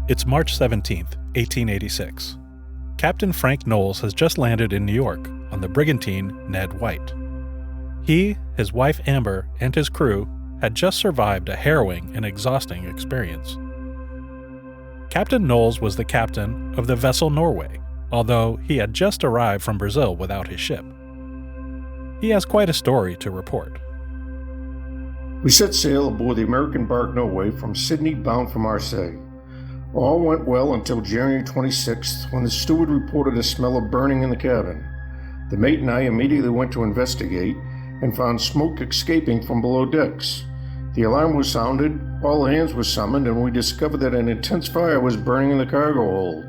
It's March 17th, 1886. Captain Frank Knowles has just landed in New York on the brigantine Ned White. He, his wife Amber, and his crew had just survived a harrowing and exhausting experience. Captain Knowles was the captain of the vessel Norway, although he had just arrived from Brazil without his ship. He has quite a story to report. We set sail aboard the American bark Norway from Sydney bound for Marseille. All went well until January 26th, when the steward reported a smell of burning in the cabin. The mate and I immediately went to investigate and found smoke escaping from below decks. The alarm was sounded, all hands were summoned, and we discovered that an intense fire was burning in the cargo hold.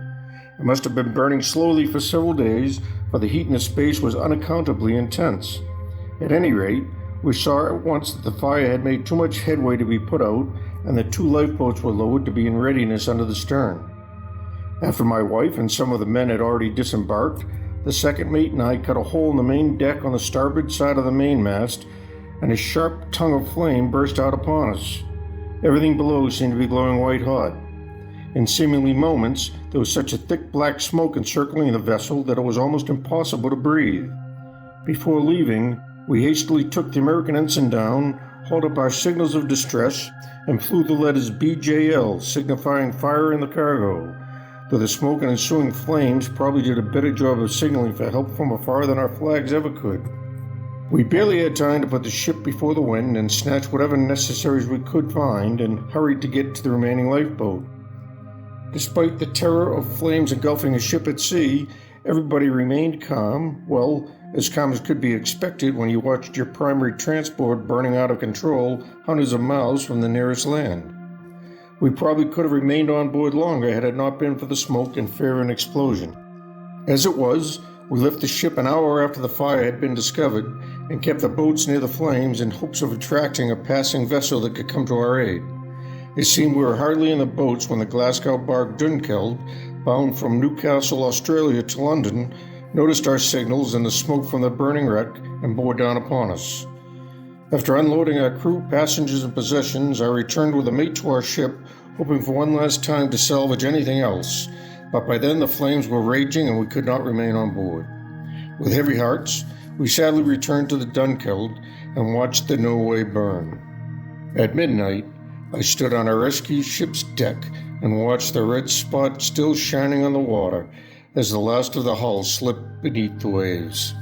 It must have been burning slowly for several days, for the heat in the space was unaccountably intense. At any rate, we saw at once that the fire had made too much headway to be put out, and the 2 lifeboats were lowered to be in readiness under the stern. After my wife and some of the men had already disembarked, the second mate and I cut a hole in the main deck on the starboard side of the mainmast, and a sharp tongue of flame burst out upon us. Everything below seemed to be glowing white hot. In seemingly moments, there was such a thick black smoke encircling the vessel that it was almost impossible to breathe. Before leaving, we hastily took the American ensign down, hauled up our signals of distress, and flew the letters BJL, signifying fire in the cargo, though the smoke and ensuing flames probably did a better job of signaling for help from afar than our flags ever could. We barely had time to put the ship before the wind and snatch whatever necessaries we could find, and hurried to get to the remaining lifeboat. Despite the terror of flames engulfing a ship at sea, everybody remained calm, well, as calm as could be expected when you watched your primary transport burning out of control hundreds of miles from the nearest land. We probably could have remained on board longer had it not been for the smoke and fear of an explosion. As it was, we left the ship an hour after the fire had been discovered and kept the boats near the flames in hopes of attracting a passing vessel that could come to our aid. It seemed we were hardly in the boats when the Glasgow bark Dunkeld, bound from Newcastle, Australia to London, noticed our signals and the smoke from the burning wreck and bore down upon us. After unloading our crew, passengers, and possessions, I returned with a mate to our ship, hoping for one last time to salvage anything else, but by then the flames were raging and we could not remain on board. With heavy hearts, we sadly returned to the Dunkeld and watched the Norway burn. At midnight, I stood on our rescue ship's deck and watched the red spot still shining on the water as the last of the hull slipped beneath the waves.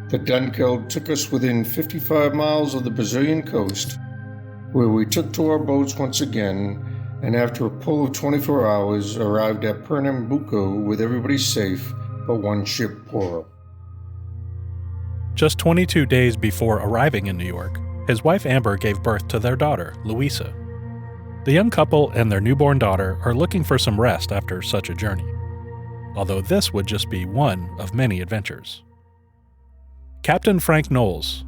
The Dunkeld took us within 55 miles of the Brazilian coast, where we took to our boats once again, and after a pull of 24 hours, arrived at Pernambuco with everybody safe but one ship poorer. Just 22 days before arriving in New York, his wife Amber gave birth to their daughter, Louisa. The young couple and their newborn daughter are looking for some rest after such a journey, although this would just be one of many adventures. Captain Frank Knowles,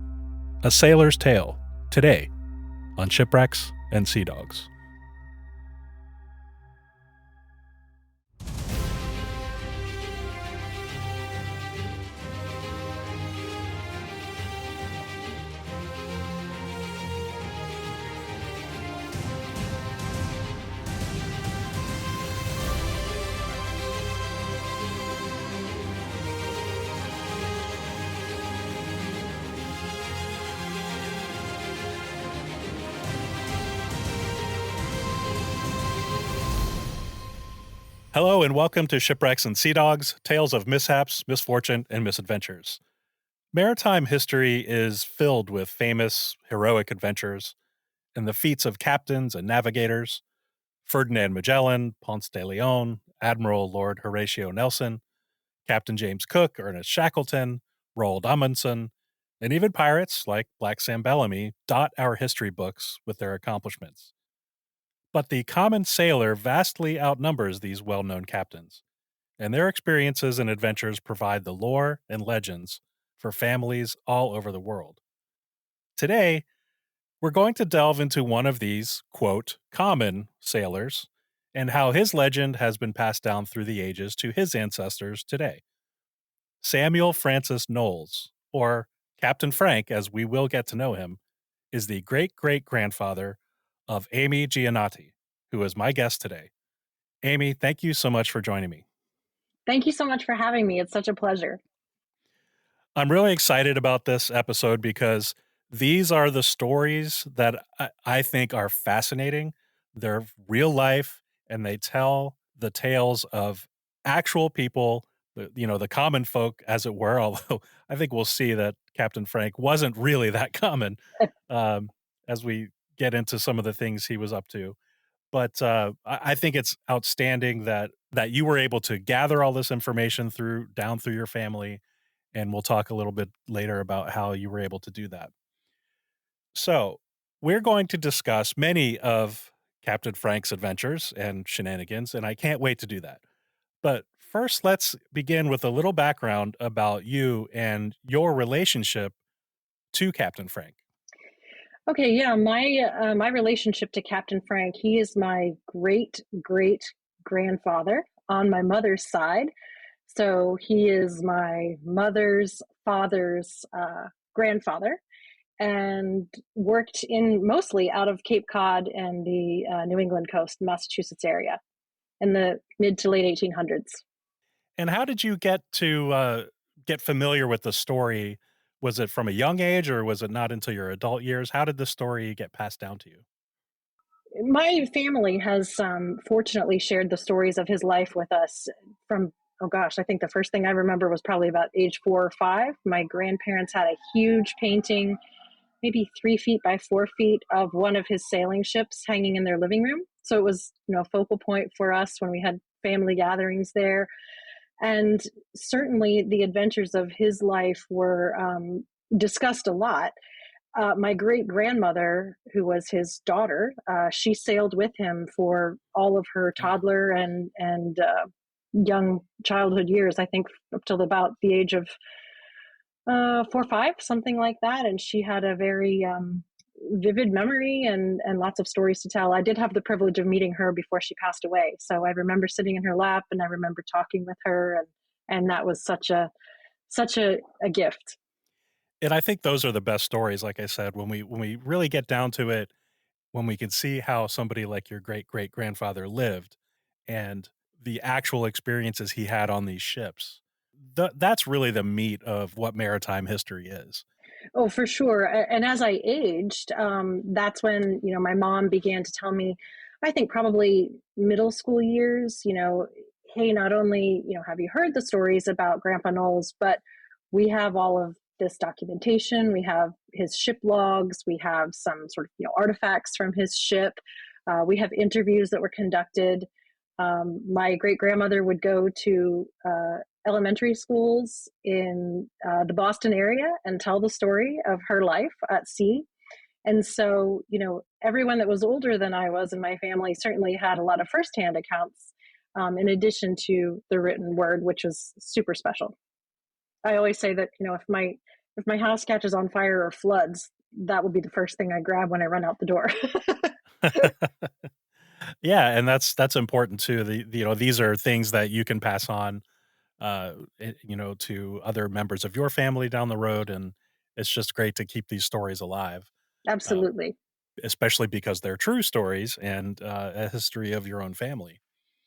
A Sailor's Tale, today on Shipwrecks and Sea Dogs. Hello and welcome to Shipwrecks and Sea Dogs, tales of mishaps, misfortune, and misadventures. Maritime history is filled with famous, heroic adventures and the feats of captains and navigators: Ferdinand Magellan, Ponce de Leon, Admiral Lord Horatio Nelson, Captain James Cook, Ernest Shackleton, Roald Amundsen, and even pirates like Black Sam Bellamy dot our history books with their accomplishments. But the common sailor vastly outnumbers these well-known captains, and their experiences and adventures provide the lore and legends for families all over the world. Today, we're going to delve into one of these, quote, common sailors, and how his legend has been passed down through the ages to his ancestors today. Samuel Francis Knowles, or Captain Frank as we will get to know him, is the great-great-grandfather of Amy Giannotti, who is my guest today. Amy, thank you so much for joining me. Thank you so much for having me. It's such a pleasure. I'm really excited about this episode because these are the stories that I think are fascinating. They're real life and they tell the tales of actual people, the common folk, as it were. Although I think we'll see that Captain Frank wasn't really that common um, as we get into some of the things he was up to. But I think it's outstanding that you were able to gather all this information through your family, and we'll talk a little bit later about how you were able to do that. So, we're going to discuss many of Captain Frank's adventures and shenanigans, and I can't wait to do that. But first, let's begin with a little background about you and your relationship to Captain Frank. Okay, yeah, my relationship to Captain Frank, he is my great grandfather on my mother's side. So he is my mother's father's grandfather, and worked in mostly out of Cape Cod and the New England coast, Massachusetts area, in the mid to late 1800s. And how did you get familiar with the story? Was it from a young age, or was it not until your adult years? How did the story get passed down to you? My family has fortunately shared the stories of his life with us from, oh gosh, I think the first thing I remember was probably about age 4 or 5. My grandparents had a huge painting, maybe 3 feet by 4 feet, of one of his sailing ships hanging in their living room. So it was, a focal point for us when we had family gatherings there. And certainly the adventures of his life were discussed a lot. My great grandmother, who was his daughter, she sailed with him for all of her Wow. toddler and young childhood years. I think up till about the age of 4 or 5, something like that. And she had a very vivid memory and lots of stories to tell. I did have the privilege of meeting her before she passed away, so I remember sitting in her lap and I remember talking with her, and that was such a gift. And I think those are the best stories, like I said, when we really get down to it, when we can see how somebody like your great-great-grandfather lived and the actual experiences he had on these ships. That's really the meat of what maritime history is. Oh, for sure. And as I aged, that's when, my mom began to tell me, I think probably middle school years, hey, not only, have you heard the stories about Grandpa Knowles, but we have all of this documentation. We have his ship logs. We have some sort of, artifacts from his ship. We have interviews that were conducted. My great grandmother would go to elementary schools in the Boston area and tell the story of her life at sea. And so, everyone that was older than I was in my family certainly had a lot of firsthand accounts, in addition to the written word, which was super special. I always say that, if my house catches on fire or floods, that will be the first thing I grab when I run out the door. Yeah, and that's important too. These are things that you can pass on, to other members of your family down the road, and it's just great to keep these stories alive, uh, Absolutely. especially because they're true stories and a history of your own family.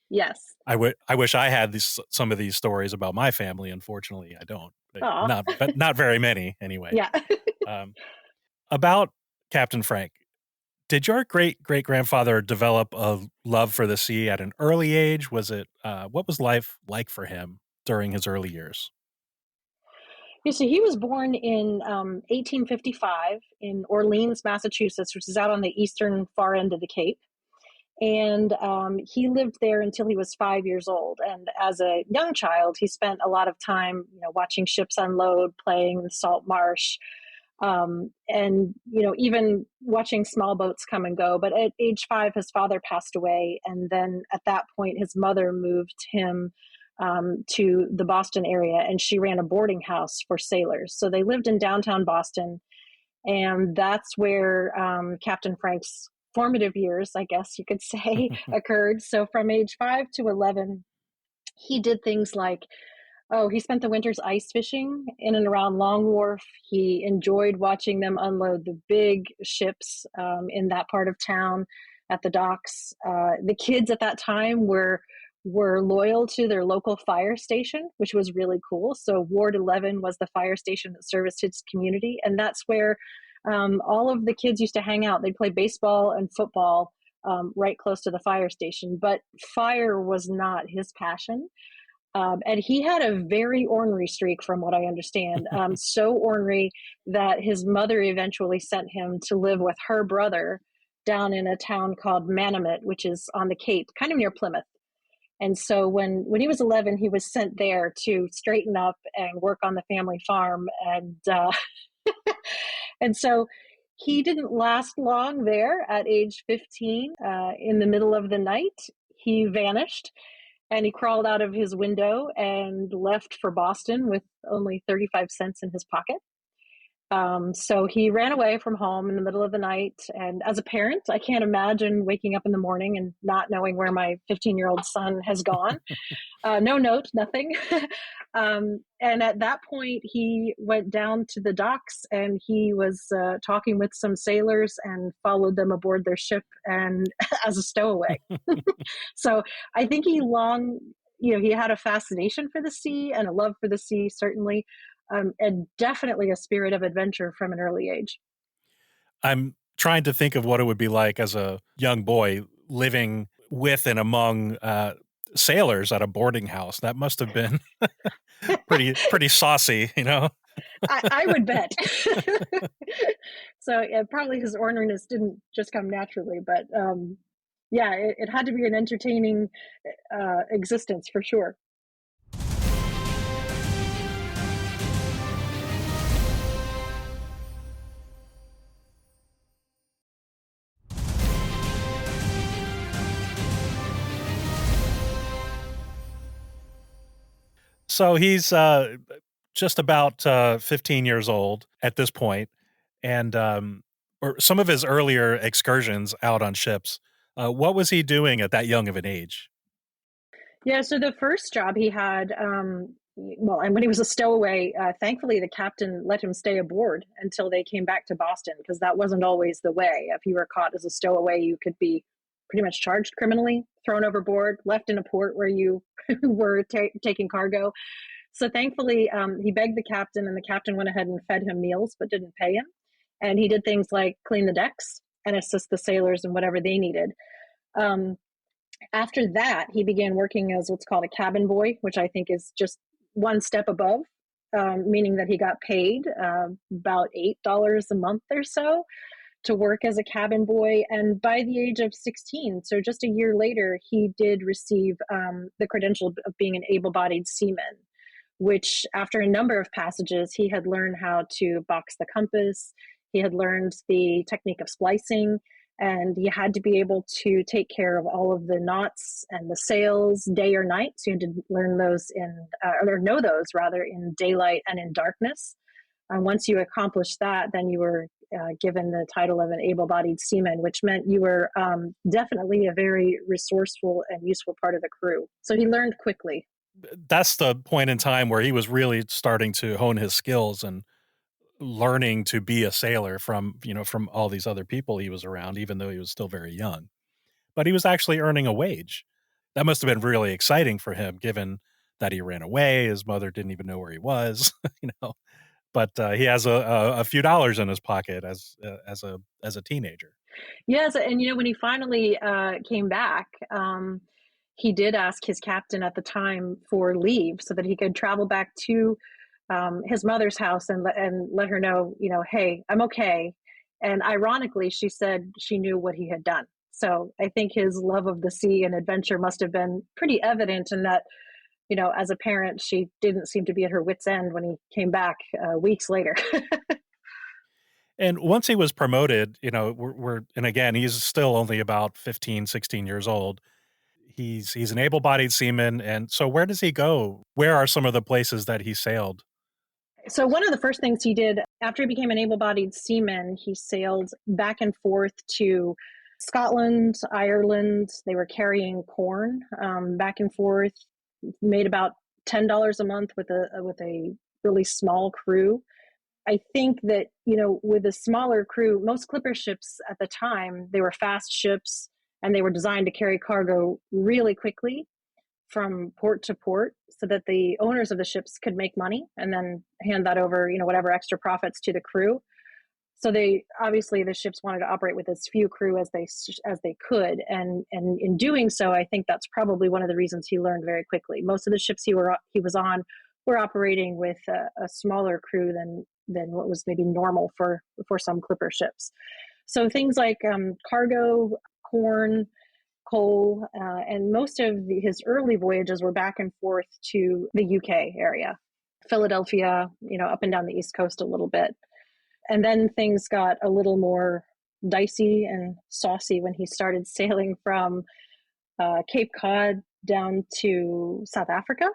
Yes. I wish I had some of these stories about my family. Unfortunately, I don't. Aw. Not very many anyway. Yeah. Um, about Captain Frank, did your great-great-grandfather develop a love for the sea at an early age? What was life like for him during his early years? Yeah, so he was born in 1855 in Orleans, Massachusetts, which is out on the eastern far end of the Cape. And he lived there until he was 5 years old. And as a young child, he spent a lot of time, watching ships unload, playing in the salt marsh, and even watching small boats come and go. But at age 5, his father passed away, and then at that point his mother moved him to the Boston area, and she ran a boarding house for sailors. So they lived in downtown Boston, and that's where Captain Frank's formative years, I guess you could say, occurred. So from age 5 to 11, he did things like, oh, he spent the winters ice fishing in and around Long Wharf. He enjoyed watching them unload the big ships in that part of town. at the docks. The kids at that time were loyal to their local fire station, which was really cool. So Ward 11 was the fire station that serviced his community, and that's where all of the kids used to hang out. They'd play baseball and football right close to the fire station, but fire was not his passion. And he had a very ornery streak, from what I understand. So ornery that his mother eventually sent him to live with her brother down in a town called Manamet, which is on the Cape, kind of near Plymouth. And so when he was 11, he was sent there to straighten up and work on the family farm. And so he didn't last long there. At age 15. In the middle of the night, he vanished. And he crawled out of his window and left for Boston with only 35 cents in his pocket. So he ran away from home in the middle of the night. And as a parent, I can't imagine waking up in the morning and not knowing where my 15-year-old son has gone. No note, nothing. And at that point, he went down to the docks and he was talking with some sailors and followed them aboard their ship and as a stowaway. So I think he had a fascination for the sea and a love for the sea, certainly, and definitely a spirit of adventure from an early age. I'm trying to think of what it would be like as a young boy living with and among sailors at a boarding house. That must have been pretty saucy, you know? I would bet. So probably his orneriness didn't just come naturally, but yeah, it had to be an entertaining existence for sure. So he's just about 15 years old at this point, and or some of his earlier excursions out on ships. What was he doing at that young of an age? Yeah, so the first job he had, well, and when he was a stowaway, thankfully the captain let him stay aboard until they came back to Boston, because that wasn't always the way. If you were caught as a stowaway, you could be pretty much charged criminally, thrown overboard, left in a port where you were taking cargo. So thankfully, he begged the captain, and the captain went ahead and fed him meals, but didn't pay him. And he did things like clean the decks and assist the sailors in whatever they needed. Um, After that, he began working as what's called a cabin boy, which I think is just one step above, meaning that he got paid about $8 a month or so to work as a cabin boy. And by the age of 16, so just a year later, he did receive the credential of being an able-bodied seaman, which after a number of passages, he had learned how to box the compass. He had learned the technique of splicing, and you had to be able to take care of all of the knots and the sails day or night. So you had to learn those or know those rather, in daylight and in darkness. And once you accomplished that, then you were given the title of an able-bodied seaman, which meant you were definitely a very resourceful and useful part of the crew. So he learned quickly. That's the point in time where he was really starting to hone his skills and learning to be a sailor from all these other people he was around, even though he was still very young. But he was actually earning a wage. That must have been really exciting for him, given that he ran away. His mother didn't even know where he was, you know. But he has a few dollars in his pocket as a teenager. Yes, and when he finally came back, he did ask his captain at the time for leave so that he could travel back to his mother's house and let her know, hey, I'm okay. And ironically, she said she knew what he had done. So I think his love of the sea and adventure must have been pretty evident in that, as a parent, she didn't seem to be at her wit's end when he came back weeks later. And once he was promoted, and again, he's still only about 15, 16 years old. He's an able-bodied seaman, and so where does he go? Where are some of the places that he sailed? So one of the first things he did after he became an able-bodied seaman, he sailed back and forth to Scotland, Ireland. They were carrying corn back and forth. Made about $10 a month with a really small crew. I think that with a smaller crew, most clipper ships at the time, they were fast ships. and they were designed to carry cargo really quickly from port to port so that the owners of the ships could make money and then hand that over, whatever extra profits to the crew. So they obviously the ships wanted to operate with as few crew as they could, and in doing so, I think that's probably one of the reasons he learned very quickly. Most of the ships he was on were operating with a smaller crew than what was maybe normal for some clipper ships. So things like cargo, corn, coal, and most of his early voyages were back and forth to the UK area, Philadelphia, up and down the East Coast a little bit. And then things got a little more dicey and saucy when he started sailing from Cape Cod down to South Africa.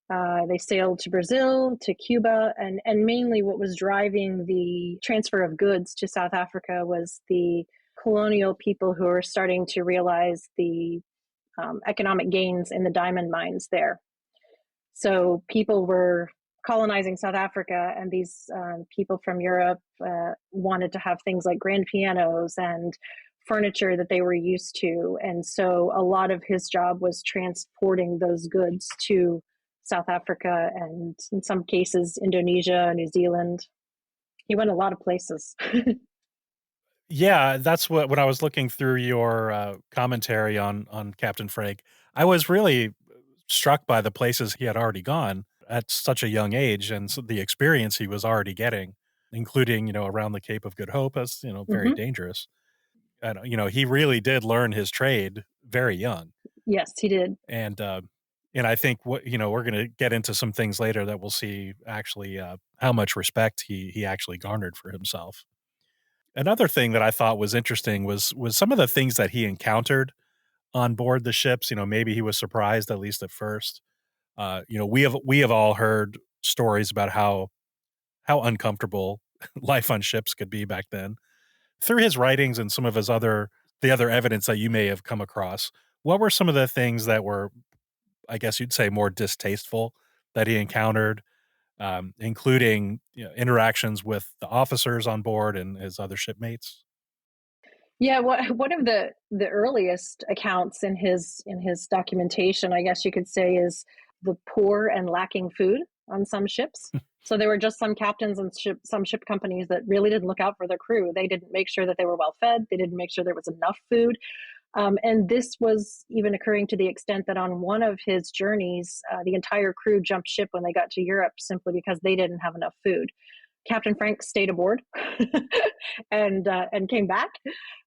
They sailed to Brazil, to Cuba, and mainly what was driving the transfer of goods to South Africa was the colonial people who were starting to realize the economic gains in the diamond mines there. So people were colonizing South Africa, and these people from Europe wanted to have things like grand pianos and furniture that they were used to. And so a lot of his job was transporting those goods to South Africa and in some cases Indonesia, New Zealand. He went a lot of places. Yeah, that's what when I was looking through your commentary on Captain Frank, I was really struck by the places he had already gone at such a young age and so the experience he was already getting, including, around the Cape of Good Hope as, very Mm-hmm. dangerous. And, he really did learn his trade very young. Yes, he did. And I think we're going to get into some things later that we'll see actually how much respect he actually garnered for himself. Another thing that I thought was interesting was some of the things that he encountered on board the ships. Maybe he was surprised at least at first. We have all heard stories about how uncomfortable life on ships could be back then. Through his writings and some of the other evidence that you may have come across, what were some of the things that were, I guess you'd say, more distasteful that he encountered, including interactions with the officers on board and his other shipmates? Yeah, one of the earliest accounts in his documentation, I guess you could say, is the poor and lacking food on some ships. So there were just some captains and some ship companies that really didn't look out for their crew. They didn't make sure that they were well fed. They didn't make sure there was enough food. And this was even occurring to the extent that on one of his journeys, the entire crew jumped ship when they got to Europe simply because they didn't have enough food. Captain Frank stayed aboard and came back.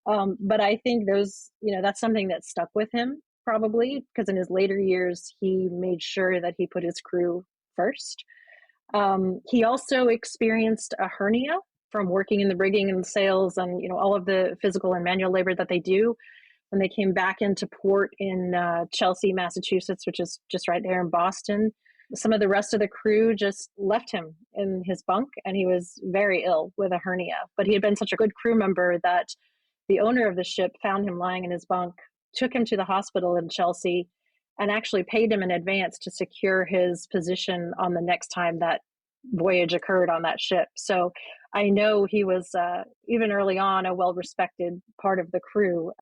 But I think that's something that stuck with him probably because in his later years, he made sure that he put his crew first. He also experienced a hernia from working in the rigging and the sails and, all of the physical and manual labor that they do. When they came back into port in Chelsea, Massachusetts, which is just right there in Boston, some of the rest of the crew just left him in his bunk, and he was very ill with a hernia. But he had been such a good crew member that the owner of the ship found him lying in his bunk, took him to the hospital in Chelsea, and actually paid him in advance to secure his position on the next time that voyage occurred on that ship. So I know he was, even early on, a well-respected part of the crew.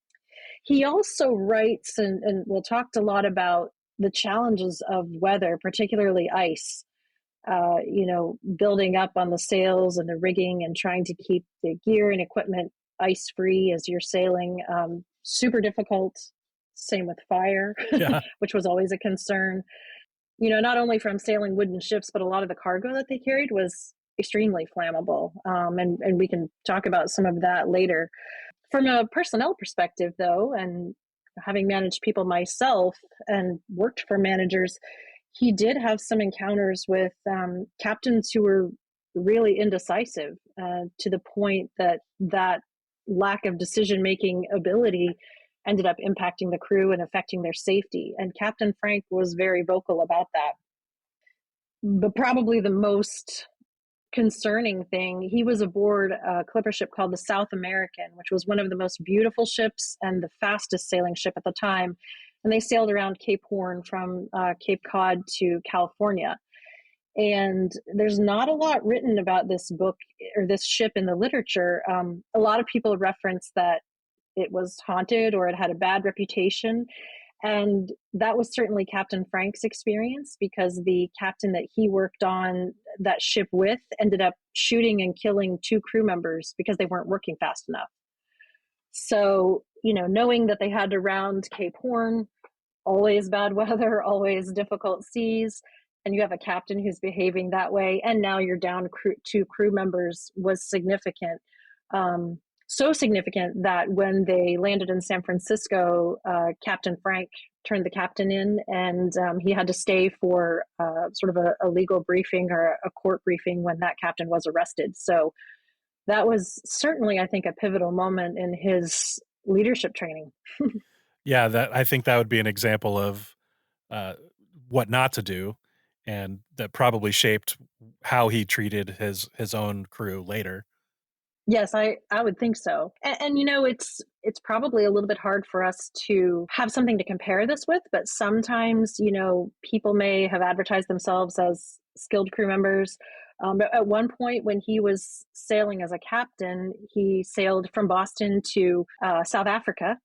He also writes and talked a lot about the challenges of weather, particularly ice, building up on the sails and the rigging and trying to keep the gear and equipment ice free as you're sailing. Super difficult. Same with fire, Yeah. which was always a concern. Not only from sailing wooden ships, but a lot of the cargo that they carried was extremely flammable. And we can talk about some of that later. From a personnel perspective, though, and having managed people myself and worked for managers, he did have some encounters with captains who were really indecisive to the point that lack of decision-making ability ended up impacting the crew and affecting their safety. And Captain Frank was very vocal about that. But probably the most concerning thing, he was aboard a clipper ship called the South American, which was one of the most beautiful ships and the fastest sailing ship at the time. And they sailed around Cape Horn from Cape Cod to California. And there's not a lot written about this book or this ship in the literature. A lot of people reference that it was haunted or it had a bad reputation. And that was certainly Captain Frank's experience, because the captain that he worked on that ship with ended up shooting and killing 2 crew members because they weren't working fast enough. So, knowing that they had to round Cape Horn, always bad weather, always difficult seas, and you have a captain who's behaving that way, and now you're down 2 crew members, was significant. So significant that when they landed in San Francisco, Captain Frank turned the captain in, and he had to stay for sort of a legal briefing or a court briefing when that captain was arrested. So that was certainly, I think, a pivotal moment in his leadership training. Yeah, that I think that would be an example of uh, what not to do, and that probably shaped how he treated his own crew later. Yes, I would think so. And it's probably a little bit hard for us to have something to compare this with, but sometimes, people may have advertised themselves as skilled crew members. But at one point when he was sailing as a captain, he sailed from Boston to South Africa,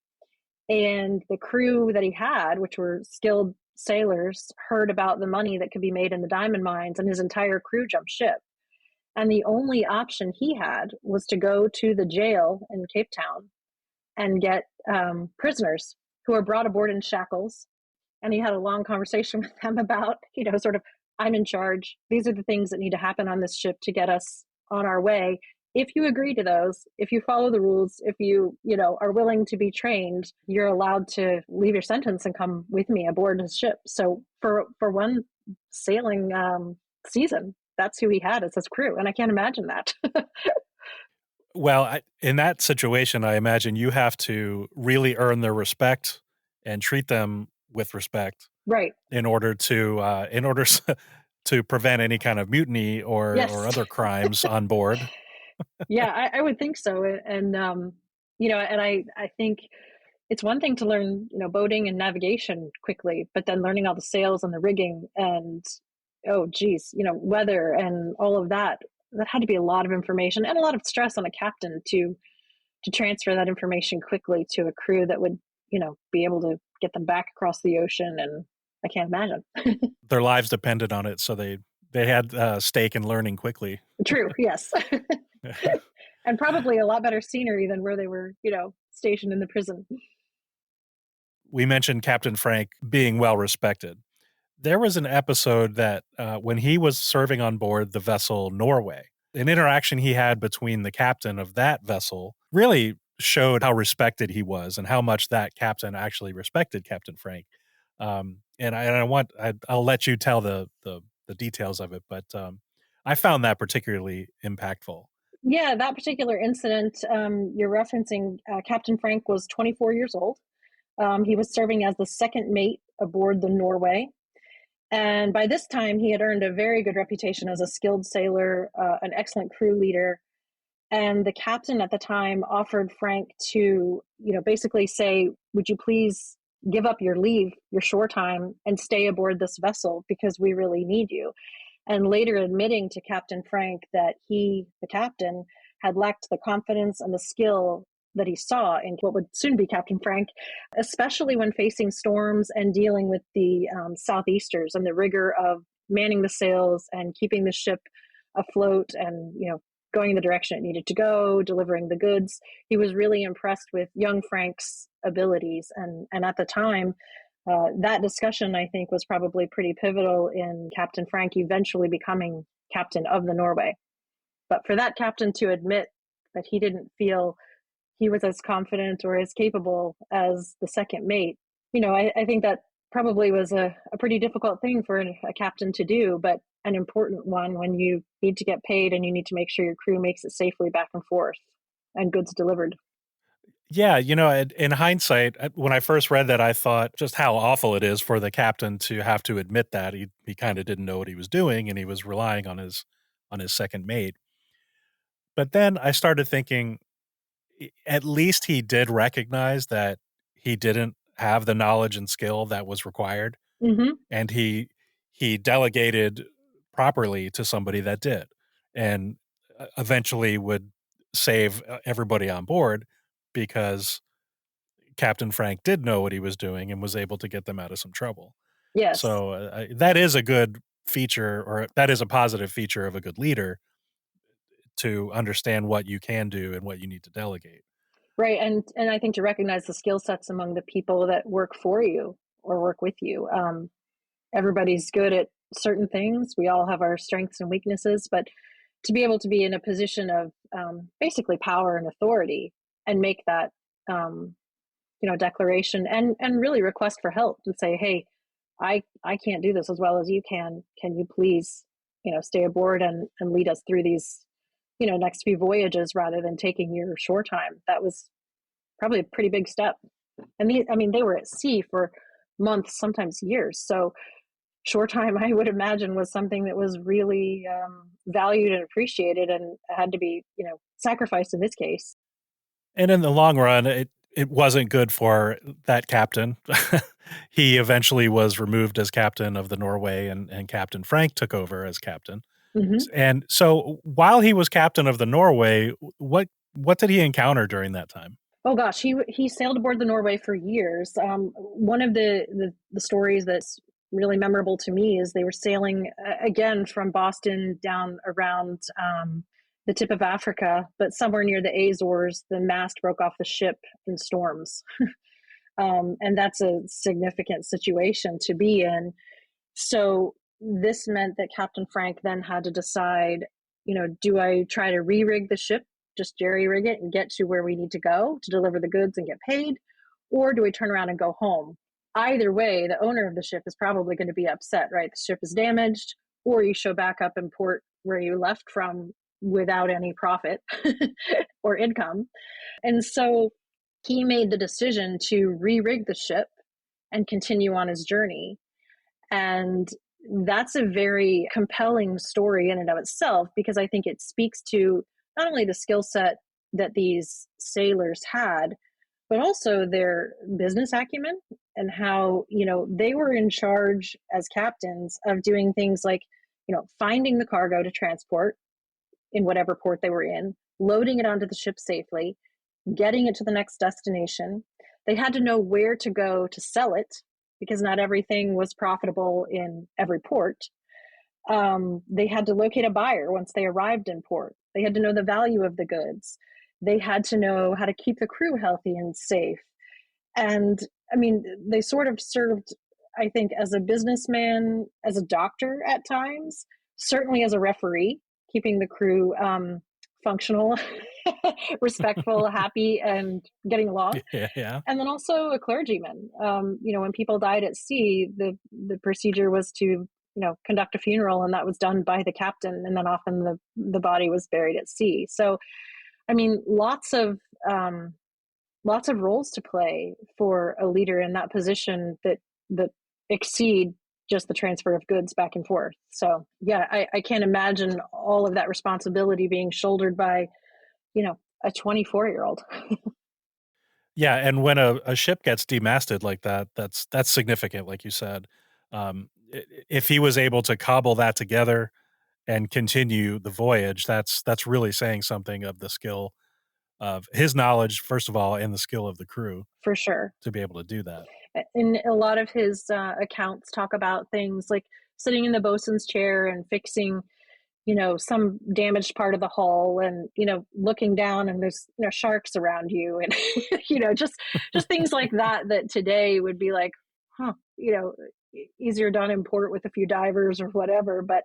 and the crew that he had, which were skilled sailors, heard about the money that could be made in the diamond mines, and his entire crew jumped ship. And the only option he had was to go to the jail in Cape Town and get prisoners who were brought aboard in shackles. And he had a long conversation with them about, sort of, I'm in charge. These are the things that need to happen on this ship to get us on our way. If you agree to those, if you follow the rules, if you, are willing to be trained, you're allowed to leave your sentence and come with me aboard his ship. So for one sailing season, that's who he had as his crew. And I can't imagine that. Well, in that situation, I imagine you have to really earn their respect and treat them with respect Right. in order to prevent any kind of mutiny or Yes. other crimes on board. Yeah, I would think so. And, and I think it's one thing to learn, boating and navigation quickly, but then learning all the sails and the rigging and, oh, geez, weather and all of that. That had to be a lot of information and a lot of stress on a captain to transfer that information quickly to a crew that would, be able to get them back across the ocean. And I can't imagine. Their lives depended on it, so they had stake in learning quickly. True. Yes. And probably a lot better scenery than where they were, stationed in the prison. We mentioned Captain Frank being well respected. There was an episode that when he was serving on board the vessel Norway, an interaction he had between the captain of that vessel really showed how respected he was and how much that captain actually respected Captain Frank. I'll let you tell the details of it, but I found that particularly impactful. Yeah, that particular incident you're referencing, Captain Frank was 24 years old. He was serving as the second mate aboard the Norway. And by this time, he had earned a very good reputation as a skilled sailor, an excellent crew leader. And the captain at the time offered Frank to, basically say, would you please give up your leave, your shore time, and stay aboard this vessel because we really need you? And later admitting to Captain Frank that he, the captain, had lacked the confidence and the skill that he saw in what would soon be Captain Frank, especially when facing storms and dealing with the southeasters and the rigor of manning the sails and keeping the ship afloat and, going in the direction it needed to go, delivering the goods. He was really impressed with young Frank's abilities. And at the time, that discussion, I think, was probably pretty pivotal in Captain Frank eventually becoming captain of the Norway. But for that captain to admit that he didn't feel he was as confident or as capable as the second mate, I think that probably was a pretty difficult thing for a captain to do, but an important one when you need to get paid and you need to make sure your crew makes it safely back and forth and goods delivered. Yeah, in hindsight, when I first read that, I thought just how awful it is for the captain to have to admit that he kind of didn't know what he was doing and he was relying on his second mate. But then I started thinking, at least he did recognize that he didn't have the knowledge and skill that was required, Mm-hmm. and he delegated properly to somebody that did, and eventually would save everybody on board because Captain Frank did know what he was doing and was able to get them out of some trouble. Yes. So that is a good feature, or that is a positive feature of a good leader, to understand what you can do and what you need to delegate. Right. And I think to recognize the skill sets among the people that work for you or work with you. Everybody's good at certain things. We all have our strengths and weaknesses, but to be able to be in a position of basically power and authority and make that declaration and really request for help and say, hey, I can't do this as well as you can you please stay aboard and lead us through these next few voyages rather than taking your shore time. That was probably a pretty big step. And they were at sea for months, sometimes years, so shore time, I would imagine, was something that was really valued and appreciated and had to be, sacrificed in this case. And in the long run, it wasn't good for that captain. He eventually was removed as captain of the Norway, and Captain Frank took over as captain. Hmm. And so while he was captain of the Norway, what did he encounter during that time? Oh gosh, he sailed aboard the Norway for years. One of the stories that's really memorable to me is they were sailing again from Boston down around the tip of Africa, but somewhere near the Azores, the mast broke off the ship in storms, and that's a significant situation to be in. So this meant that Captain Frank then had to decide, do I try to re-rig the ship, just jerry rig it and get to where we need to go to deliver the goods and get paid? Or do we turn around and go home? Either way, the owner of the ship is probably going to be upset, right? The ship is damaged, or you show back up in port where you left from without any profit or income. And so he made the decision to re-rig the ship and continue on his journey. And that's a very compelling story in and of itself, because I think it speaks to not only the skill set that these sailors had, but also their business acumen and how, they were in charge as captains of doing things like, finding the cargo to transport in whatever port they were in, loading it onto the ship safely, getting it to the next destination. They had to know where to go to sell it because not everything was profitable in every port. They had to locate a buyer once they arrived in port. They had to know the value of the goods. They had to know how to keep the crew healthy and safe. And they sort of served, I think, as a businessman, as a doctor at times, certainly as a referee, keeping the crew functional, respectful, happy, and getting along. Yeah, yeah. And then also a clergyman. When people died at sea, the procedure was to conduct a funeral, and that was done by the captain, and then often the body was buried at sea. So, lots of roles to play for a leader in that position that exceed just the transfer of goods back and forth. So yeah, I can't imagine all of that responsibility being shouldered by, a 24-year-old. Yeah, and when a ship gets demasted like that, that's significant, like you said. If he was able to cobble that together and continue the voyage, that's really saying something of the skill of his knowledge, first of all, and the skill of the crew For sure. to be able to do that. And a lot of his accounts talk about things like sitting in the bosun's chair and fixing some damaged part of the hull, and looking down and there's sharks around you, and just things like that today would be like, huh, easier done in port with a few divers or whatever, but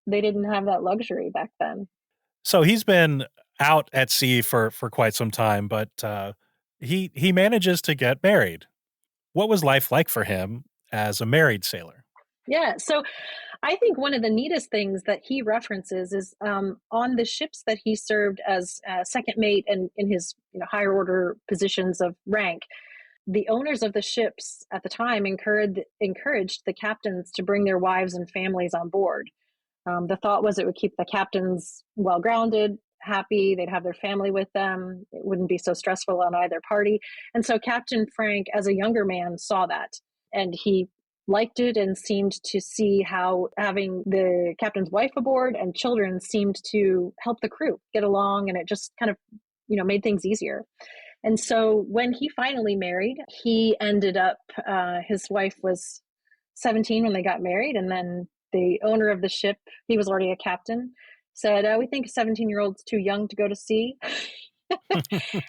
they didn't have that luxury back then. So he's been out at sea for quite some time, but he manages to get married. What was life like for him as a married sailor? Yeah, so I think one of the neatest things that he references is on the ships that he served as second mate and in his higher order positions of rank. The owners of the ships at the time encouraged the captains to bring their wives and families on board. The thought was it would keep the captains well grounded, happy, they'd have their family with them, it wouldn't be so stressful on either party. And so Captain Frank, as a younger man, saw that, and he liked it and seemed to see how having the captain's wife aboard and children seemed to help the crew get along, and it just kind of made things easier. And so when he finally married, he ended up, his wife was 17 when they got married. And then the owner of the ship, he was already a captain, said, we think a 17-year-old's too young to go to sea.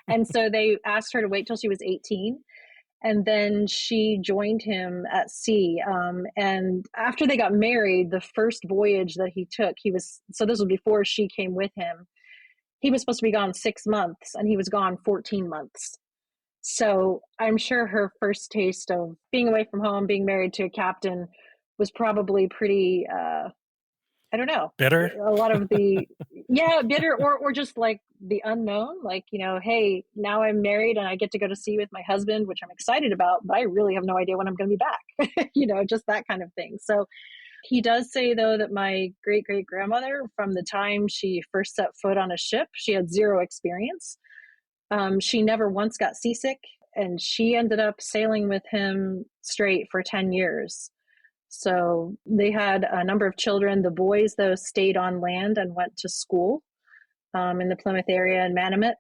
And so they asked her to wait till she was 18. And then she joined him at sea. And after they got married, the first voyage that he took, so this was before she came with him. He was supposed to be gone 6 months and he was gone 14 months. So I'm sure her first taste of being away from home, being married to a captain was probably pretty, I don't know, Bitter? a lot of the, yeah, bitter or just like the unknown, like, hey, now I'm married and I get to go to sea with my husband, which I'm excited about, but I really have no idea when I'm going to be back, just that kind of thing. So he does say, though, that my great-great-grandmother, from the time she first set foot on a ship, she had zero experience. She never once got seasick, and she ended up sailing with him straight for 10 years. So they had a number of children. The boys, though, stayed on land and went to school in the Plymouth area and Manamet.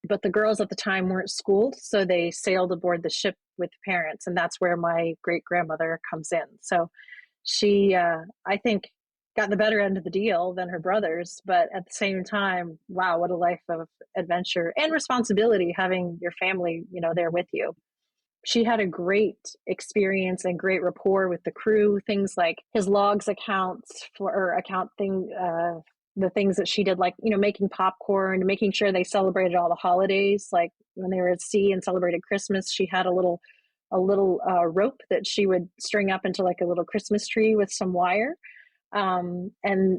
But the girls at the time weren't schooled, so they sailed aboard the ship with parents. And that's where my great-grandmother comes in. So she, I think, got the better end of the deal than her brothers. But at the same time, wow, what a life of adventure and responsibility having your family, there with you. She had a great experience and great rapport with the crew. Things like his logs accounts for account thing, the things that she did, like making popcorn, making sure they celebrated all the holidays. Like when they were at sea and celebrated Christmas, she had a little rope that she would string up into like a little Christmas tree with some wire, and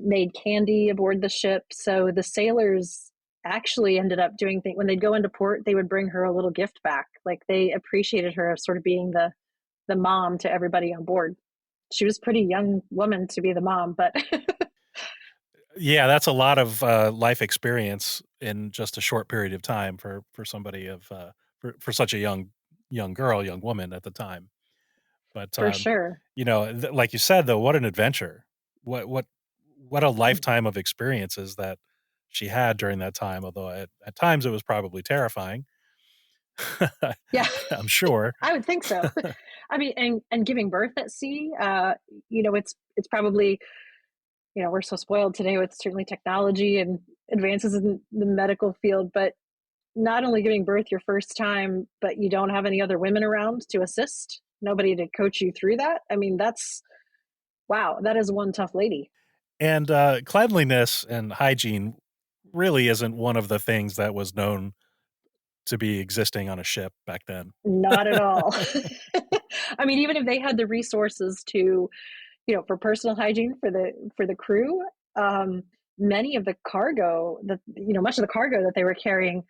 made candy aboard the ship. So the sailors actually ended up doing things when they'd go into port, they would bring her a little gift back. Like they appreciated her as sort of being the mom to everybody on board. She was a pretty young woman to be the mom, but Yeah, that's a lot of life experience in just a short period of time for somebody of for such a young girl, young woman at the time. But for sure. like you said, though, what an adventure! What a lifetime of experiences that she had during that time. Although at times it was probably terrifying. Yeah, I'm sure. I would think so. I mean, and giving birth at sea, it's probably, we're so spoiled today with certainly technology and advances in the medical field, but not only giving birth your first time, but you don't have any other women around to assist, nobody to coach you through that. I mean, wow, that is one tough lady. And cleanliness and hygiene really isn't one of the things that was known to be existing on a ship back then. Not at all. I mean, even if they had the resources to, for personal hygiene for the crew, um, many of the cargo that, much of the cargo that they were carrying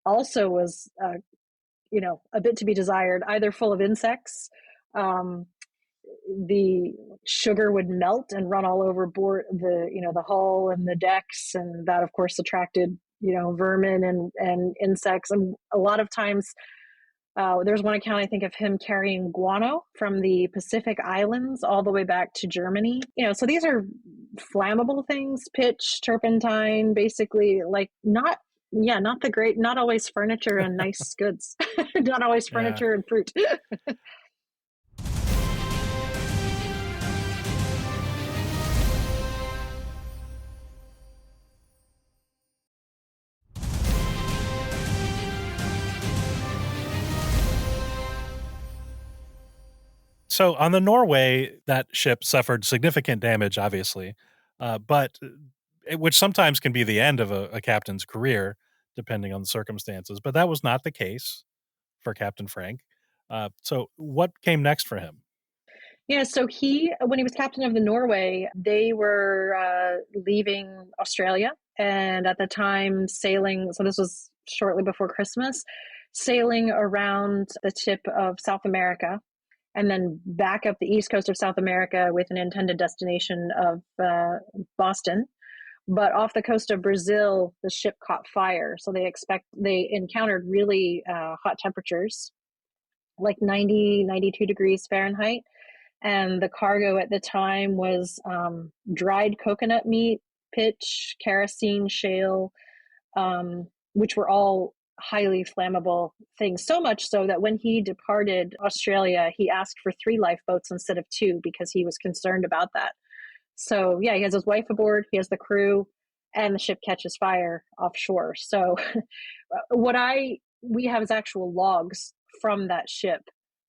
also was, a bit to be desired, either full of insects. Um, the sugar would melt and run all over board the hull and the decks, and that of course attracted vermin and insects. And a lot of times, there's one account, I think, of him carrying guano from the Pacific Islands all the way back to Germany. So these are flammable things, pitch, turpentine, basically, like not always furniture and nice goods, not always Yeah. furniture and fruit. So on the Norway, that ship suffered significant damage, obviously, but which sometimes can be the end of a captain's career, depending on the circumstances. But that was not the case for Captain Frank. So what came next for him? Yeah, so when he was captain of the Norway, they were leaving Australia, and at the time sailing. So this was shortly before Christmas, sailing around the tip of South America, and then back up the east coast of South America with an intended destination of Boston. But off the coast of Brazil, the ship caught fire. So they encountered really hot temperatures, like 90, 92 degrees Fahrenheit. And the cargo at the time was dried coconut meat, pitch, kerosene, shale, which were all highly flammable things. So much so that when he departed Australia, he asked for 3 lifeboats instead of 2 because he was concerned about that. So yeah, he has his wife aboard, he has the crew, and the ship catches fire offshore. So we have is actual logs from that ship,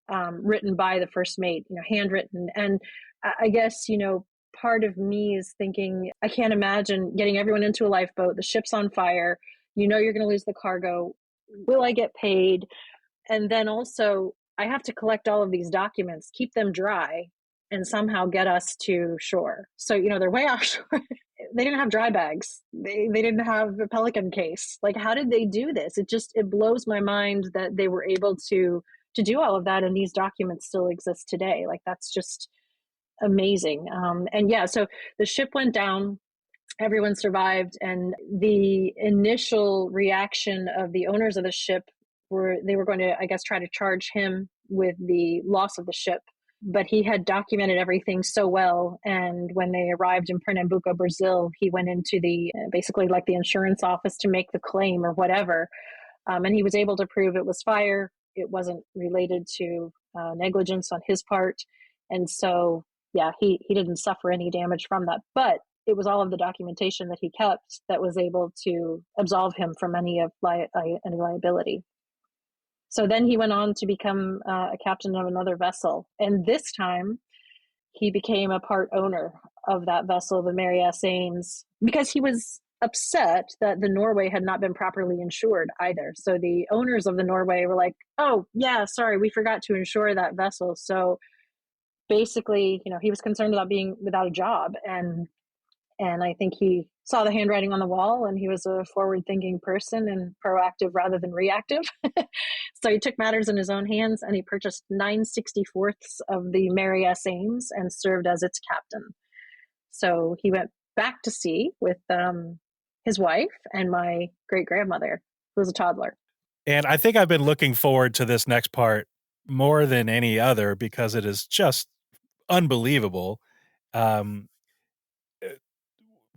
written by the first mate, handwritten. And I guess, part of me is thinking, I can't imagine getting everyone into a lifeboat, the ship's on fire, you're going to lose the cargo. Will I get paid? And then also, I have to collect all of these documents, keep them dry, and somehow get us to shore. So, they're way offshore. They didn't have dry bags. They didn't have a Pelican case. Like, how did they do this? It blows my mind that they were able to do all of that, and these documents still exist today. Like, that's just amazing. And yeah, so the ship went down, everyone survived, and the initial reaction of the owners of the ship they were going to, I guess, try to charge him with the loss of the ship. But he had documented everything so well. And when they arrived in Pernambuco, Brazil, he went into basically like the insurance office to make the claim or whatever. And he was able to prove it was fire. It wasn't related to negligence on his part. And so, yeah, he didn't suffer any damage from that. But it was all of the documentation that he kept that was able to absolve him from any liability. So then he went on to become a captain of another vessel. And this time he became a part owner of that vessel, the Mary S. Ames, because he was upset that the Norway had not been properly insured either. So the owners of the Norway were like, oh, yeah, sorry, we forgot to insure that vessel. So basically, he was concerned about being without a job. And I think he saw the handwriting on the wall, and he was a forward-thinking person and proactive rather than reactive. So he took matters in his own hands, and he purchased 9/64ths of the Mary S. Ames and served as its captain. So he went back to sea with his wife and my great-grandmother, who was a toddler. And I think I've been looking forward to this next part more than any other because it is just unbelievable. Um,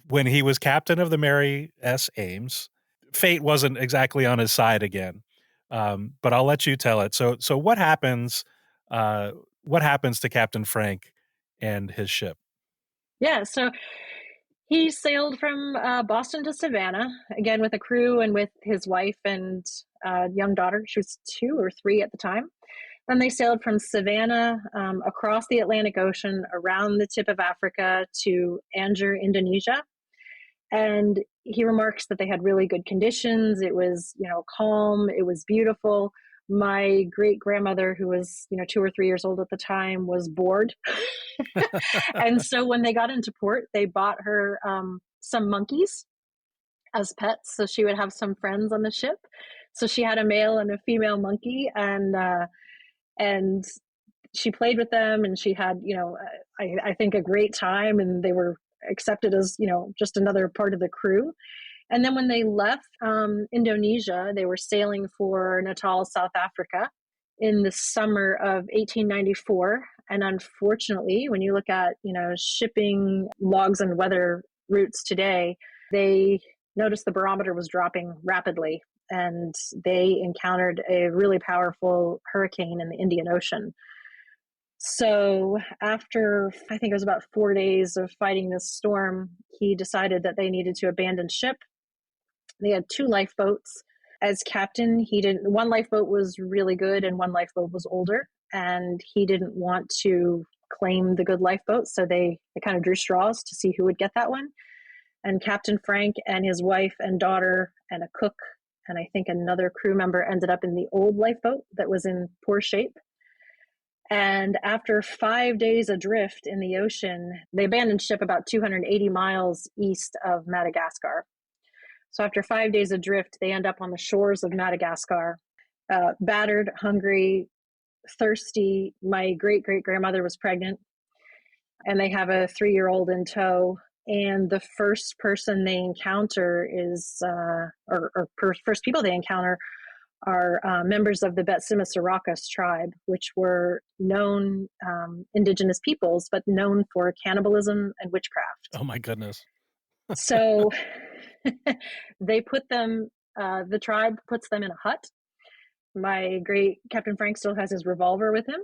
when he was captain of the Mary S. Ames, fate wasn't exactly on his side again. But I'll let you tell it. So what happens? What happens to Captain Frank and his ship? Yeah, so he sailed from Boston to Savannah, again with a crew and with his wife and young daughter. She was 2 or 3 at the time. Then they sailed from Savannah across the Atlantic Ocean, around the tip of Africa to Anjer, Indonesia. And he remarks that they had really good conditions. It was, calm. It was beautiful. My great grandmother, who was, 2 or 3 years old at the time, was bored. And so when they got into port, they bought her some monkeys as pets, so she would have some friends on the ship. So she had a male and a female monkey, and she played with them, and she had, I think a great time, and they were accepted as, just another part of the crew. And then when they left Indonesia, they were sailing for Natal, South Africa in the summer of 1894. And unfortunately, when you look at, shipping logs and weather routes today, they noticed the barometer was dropping rapidly, and they encountered a really powerful hurricane in the Indian Ocean. So after, I think it was about 4 days of fighting this storm, he decided that they needed to abandon ship. They had 2 lifeboats. As captain, one lifeboat was really good and one lifeboat was older, and he didn't want to claim the good lifeboat. So they kind of drew straws to see who would get that one. And Captain Frank and his wife and daughter and a cook and I think another crew member ended up in the old lifeboat that was in poor shape. And after 5 days adrift in the ocean, they abandoned ship about 280 miles east of Madagascar. So after 5 days adrift, they end up on the shores of Madagascar, battered, hungry, thirsty. My great-great-grandmother was pregnant, and they have a 3-year-old in tow. And the first person they encounter is, first people they encounter are members of the Betsimisarakas tribe, which were known indigenous peoples, but known for cannibalism and witchcraft. Oh my goodness. So they put them The tribe puts them in a hut. My great Captain Frank still has his revolver with him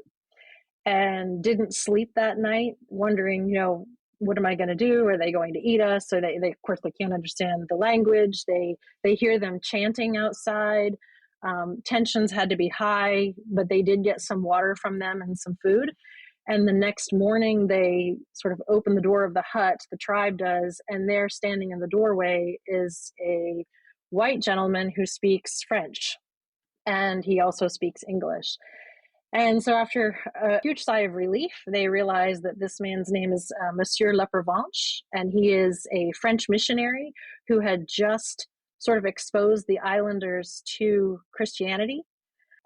and didn't sleep that night, wondering, what am I going to do? Are they going to eat us? So they of course, they can't understand the language. They hear them chanting outside. Tensions had to be high, but they did get some water from them and some food. And the next morning, they sort of open the door of the hut, the tribe does, and there standing in the doorway is a white gentleman who speaks French, and he also speaks English. And so after a huge sigh of relief, they realize that this man's name is Monsieur Lepervanche, and he is a French missionary who had just sort of exposed the islanders to Christianity.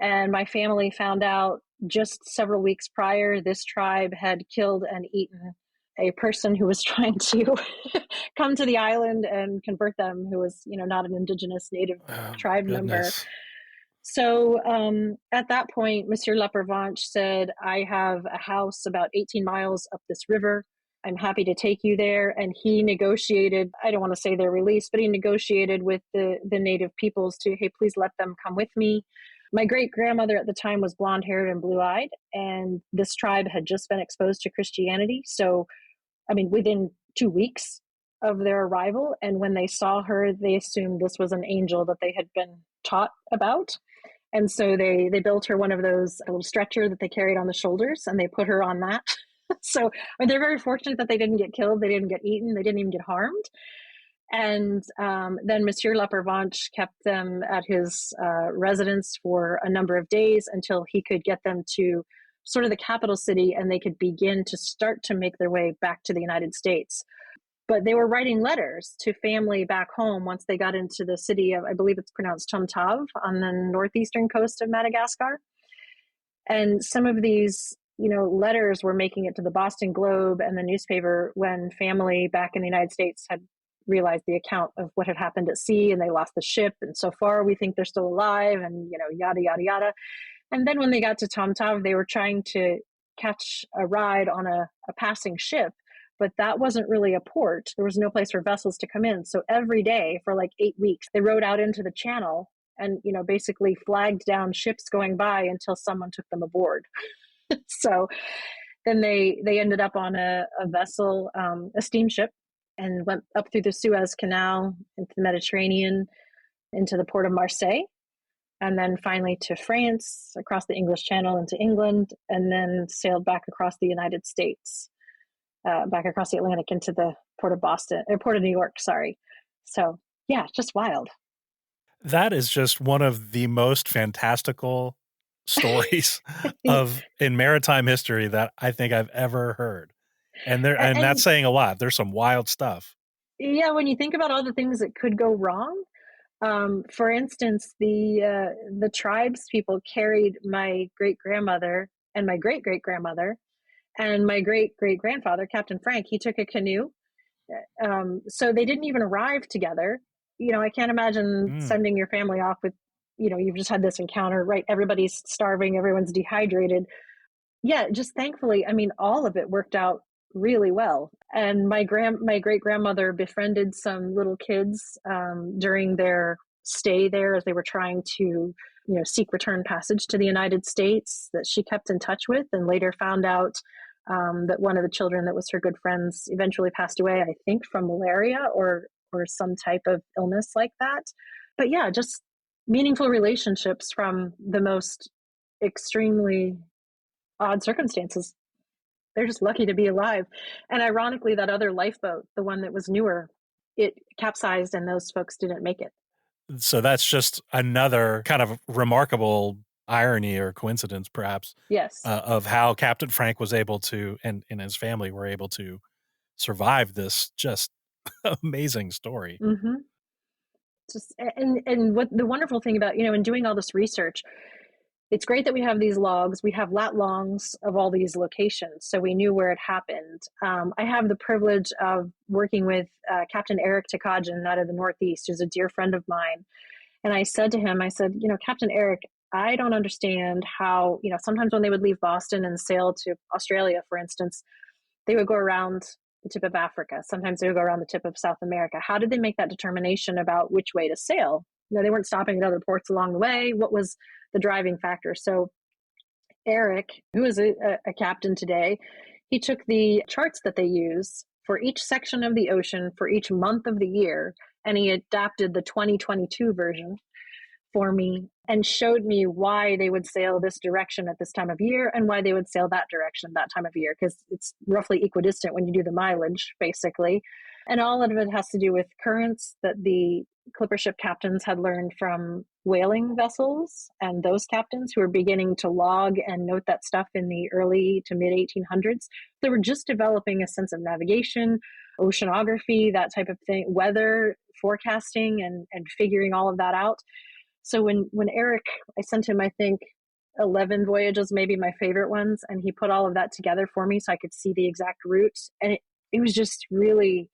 And my family found out just several weeks prior, this tribe had killed and eaten a person who was trying to come to the island and convert them, who was, not an indigenous native Oh my tribe member. goodness. So at that point, Monsieur Lepervanche said, I have a house about 18 miles up this river. I'm happy to take you there. And he negotiated, I don't want to say their release, but he negotiated with the native peoples to, hey, please let them come with me. My great-grandmother at the time was blonde-haired and blue-eyed, and this tribe had just been exposed to Christianity. So, within 2 weeks of their arrival, and when they saw her, they assumed this was an angel that they had been taught about. And so they built her one of those, a little stretcher that they carried on the shoulders, and they put her on that. So they're very fortunate that they didn't get killed, they didn't get eaten, they didn't even get harmed. And then Monsieur Lepervanche kept them at his residence for a number of days until he could get them to sort of the capital city, and they could begin to start to make their way back to the United States. But they were writing letters to family back home once they got into the city of, I believe it's pronounced Tomtav, on the northeastern coast of Madagascar. And some of these, letters were making it to the Boston Globe and the newspaper when family back in the United States had realized the account of what had happened at sea, and they lost the ship. And so far, we think they're still alive, and, yada, yada, yada. And then when they got to Tomtav, they were trying to catch a ride on a passing ship, but that wasn't really a port. There was no place for vessels to come in. So every day for like 8 weeks, they rowed out into the channel and, basically flagged down ships going by until someone took them aboard. So then they ended up on a vessel, a steamship, and went up through the Suez Canal into the Mediterranean, into the port of Marseille, and then finally to France, across the English Channel into England, and then sailed back across the United States, back across the Atlantic into the port of Boston, or port of New York, sorry. So yeah, just wild. That is just one of the most fantastical stories in maritime history that I think I've ever heard. And that's saying a lot. There's some wild stuff. Yeah, when you think about all the things that could go wrong, for instance, the tribes people carried my great-grandmother and my great-great-grandmother and my great-great-grandfather, Captain Frank. He took a canoe. So they didn't even arrive together. I can't imagine sending your family off with, you've just had this encounter, right? Everybody's starving, everyone's dehydrated. Yeah, just thankfully, all of it worked out really well. And my great-grandmother befriended some little kids during their stay there as they were trying to, seek return passage to the United States, that she kept in touch with, and later found out that one of the children that was her good friends eventually passed away, I think from malaria or some type of illness like that. But yeah, just meaningful relationships from the most extremely odd circumstances. They're just lucky to be alive. And ironically, that other lifeboat, the one that was newer, it capsized and those folks didn't make it. So that's just another kind of remarkable irony or coincidence, perhaps. Yes. Of how Captain Frank was able to, and his family were able to survive this just amazing story. Mm-hmm. Just and what the wonderful thing about, in doing all this research, it's great that we have these logs. We have lat longs of all these locations, so we knew where it happened. I have the privilege of working with Captain Eric Takajan out of the Northeast, who's a dear friend of mine. And I said to him, Captain Eric, I don't understand how, sometimes when they would leave Boston and sail to Australia, for instance, they would go around the tip of Africa. Sometimes they would go around the tip of South America. How did they make that determination about which way to sail? they weren't stopping at other ports along the way. What was the driving factor? So Eric, who is a captain today, he took the charts that they use for each section of the ocean for each month of the year, and he adapted the 2022 version for me and showed me why they would sail this direction at this time of year and why they would sail that direction that time of year, because it's roughly equidistant when you do the mileage, basically. And all of it has to do with currents that the clipper ship captains had learned from whaling vessels, and those captains who were beginning to log and note that stuff in the early to mid 1800s. They were just developing a sense of navigation, oceanography, that type of thing, weather forecasting, and figuring all of that out. So when Eric, I sent him, I think 11 voyages, maybe my favorite ones, and he put all of that together for me so I could see the exact route. And it was just really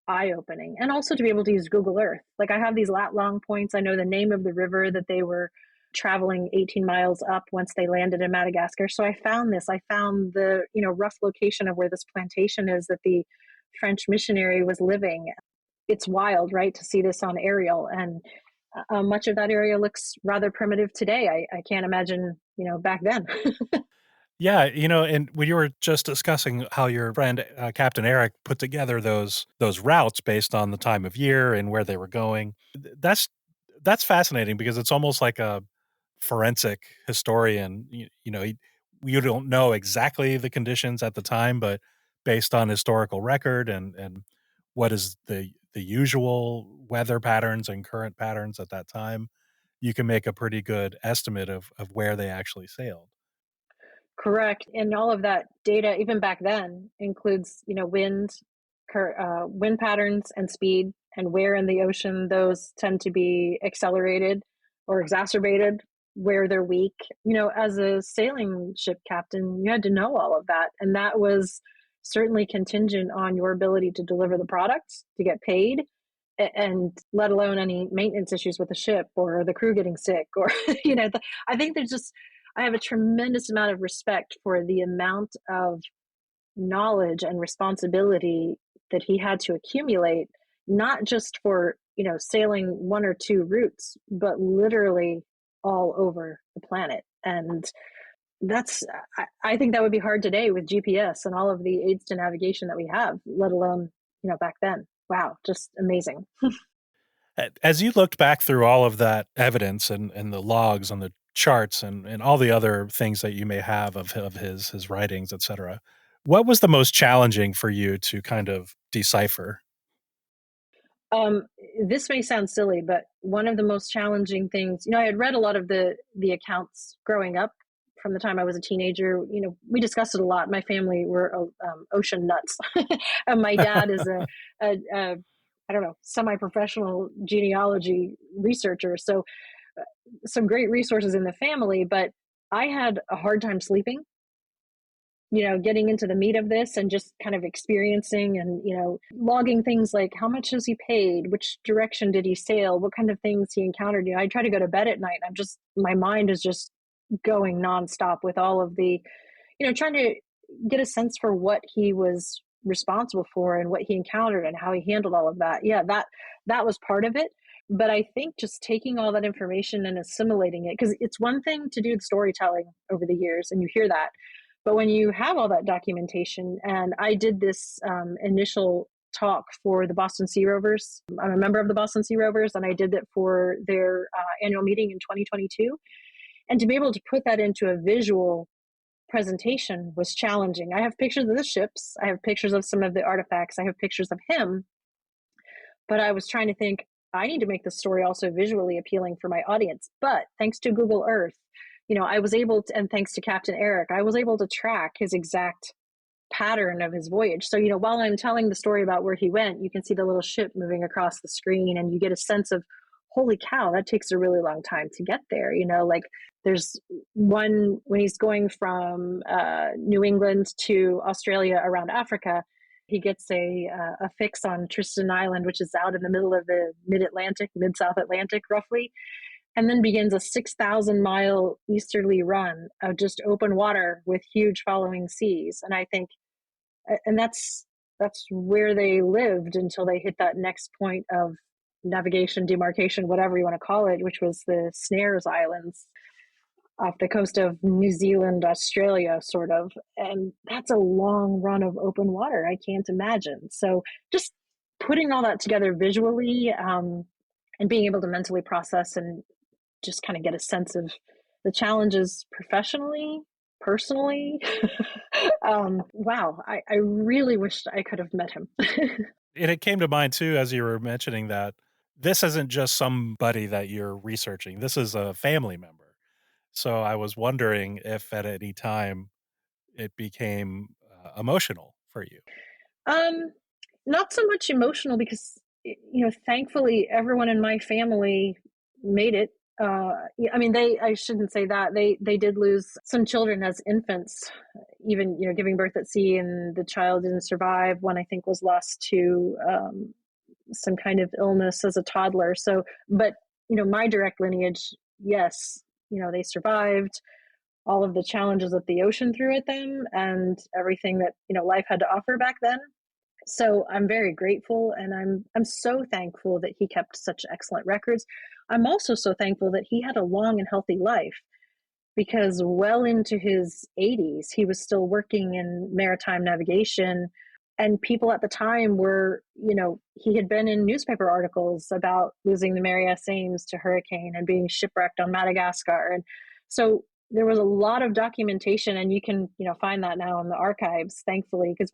eye-opening. And also to be able to use Google Earth. Like, I have these lat long points. I know the name of the river that they were traveling 18 miles up once they landed in Madagascar. So I found this. I found the, rough location of where this plantation is that the French missionary was living. It's wild, right, to see this on aerial. And much of that area looks rather primitive today. I can't imagine, back then. Yeah, and when you were just discussing how your friend Captain Eric put together those routes based on the time of year and where they were going, that's fascinating because it's almost like a forensic historian. You don't know exactly the conditions at the time, but based on historical record and what is the usual weather patterns and current patterns at that time, you can make a pretty good estimate of where they actually sailed. Correct. And all of that data, even back then, includes, wind patterns and speed, and where in the ocean those tend to be accelerated or exacerbated, where they're weak. As a sailing ship captain, you had to know all of that. And that was certainly contingent on your ability to deliver the product, to get paid, and let alone any maintenance issues with the ship or the crew getting sick or, I think I have a tremendous amount of respect for the amount of knowledge and responsibility that he had to accumulate, not just for, sailing one or two routes, but literally all over the planet. And I think that would be hard today with GPS and all of the aids to navigation that we have, let alone, back then. Wow, just amazing. As you looked back through all of that evidence and the logs and the charts and all the other things that you may have of his writings, et cetera, what was the most challenging for you to kind of decipher? Um, this may sound silly, but one of the most challenging things, I had read a lot of the accounts growing up from the time I was a teenager. We discussed it a lot. My family were ocean nuts, and my dad is a I don't know, semi-professional genealogy researcher. So some great resources in the family, but I had a hard time sleeping, getting into the meat of this and just kind of experiencing and, logging things like how much has he paid, which direction did he sail, what kind of things he encountered. I try to go to bed at night. My mind is just going nonstop with all of the, trying to get a sense for what he was responsible for and what he encountered and how he handled all of that. Yeah, that was part of it. But I think just taking all that information and assimilating it, because it's one thing to do the storytelling over the years and you hear that. But when you have all that documentation, and I did this initial talk for the Boston Sea Rovers. I'm a member of the Boston Sea Rovers, and I did it for their annual meeting in 2022. And to be able to put that into a visual presentation was challenging. I have pictures of the ships. I have pictures of some of the artifacts. I have pictures of him. But I was trying to think, I need to make the story also visually appealing for my audience. But thanks to Google Earth, I was able to, and thanks to Captain Eric, I was able to track his exact pattern of his voyage. So, while I'm telling the story about where he went, you can see the little ship moving across the screen and you get a sense of, holy cow, that takes a really long time to get there. Like there's one when he's going from New England to Australia around Africa, he gets a fix on Tristan Island, which is out in the middle of the mid-Atlantic, mid-South Atlantic, roughly, and then begins a 6,000-mile easterly run of just open water with huge following seas. And I think, and that's where they lived until they hit that next point of navigation, demarcation, whatever you want to call it, which was the Snares Islands off the coast of New Zealand, Australia, sort of. And that's a long run of open water. I can't imagine. So just putting all that together visually, and being able to mentally process and just kind of get a sense of the challenges professionally, personally. Wow, I really wished I could have met him. And it came to mind too, as you were mentioning, that this isn't just somebody that you're researching. This is a family member. So I was wondering if at any time it became emotional for you. Um, Not so much emotional because thankfully everyone in my family made it. I mean, I shouldn't say that. They did lose some children as infants, even giving birth at sea, and the child didn't survive. One I think was lost to some kind of illness as a toddler. So, but my direct lineage, yes, they survived all of the challenges that the ocean threw at them and everything that life had to offer back then. So I'm very grateful, and I'm so thankful that he kept such excellent records. I'm also so thankful that he had a long and healthy life, because well into his 80s he was still working in maritime navigation, and people at the time were, he had been in newspaper articles about losing the Mary S. Ames to hurricane and being shipwrecked on Madagascar. And so there was a lot of documentation, and you can find that now in the archives, thankfully, because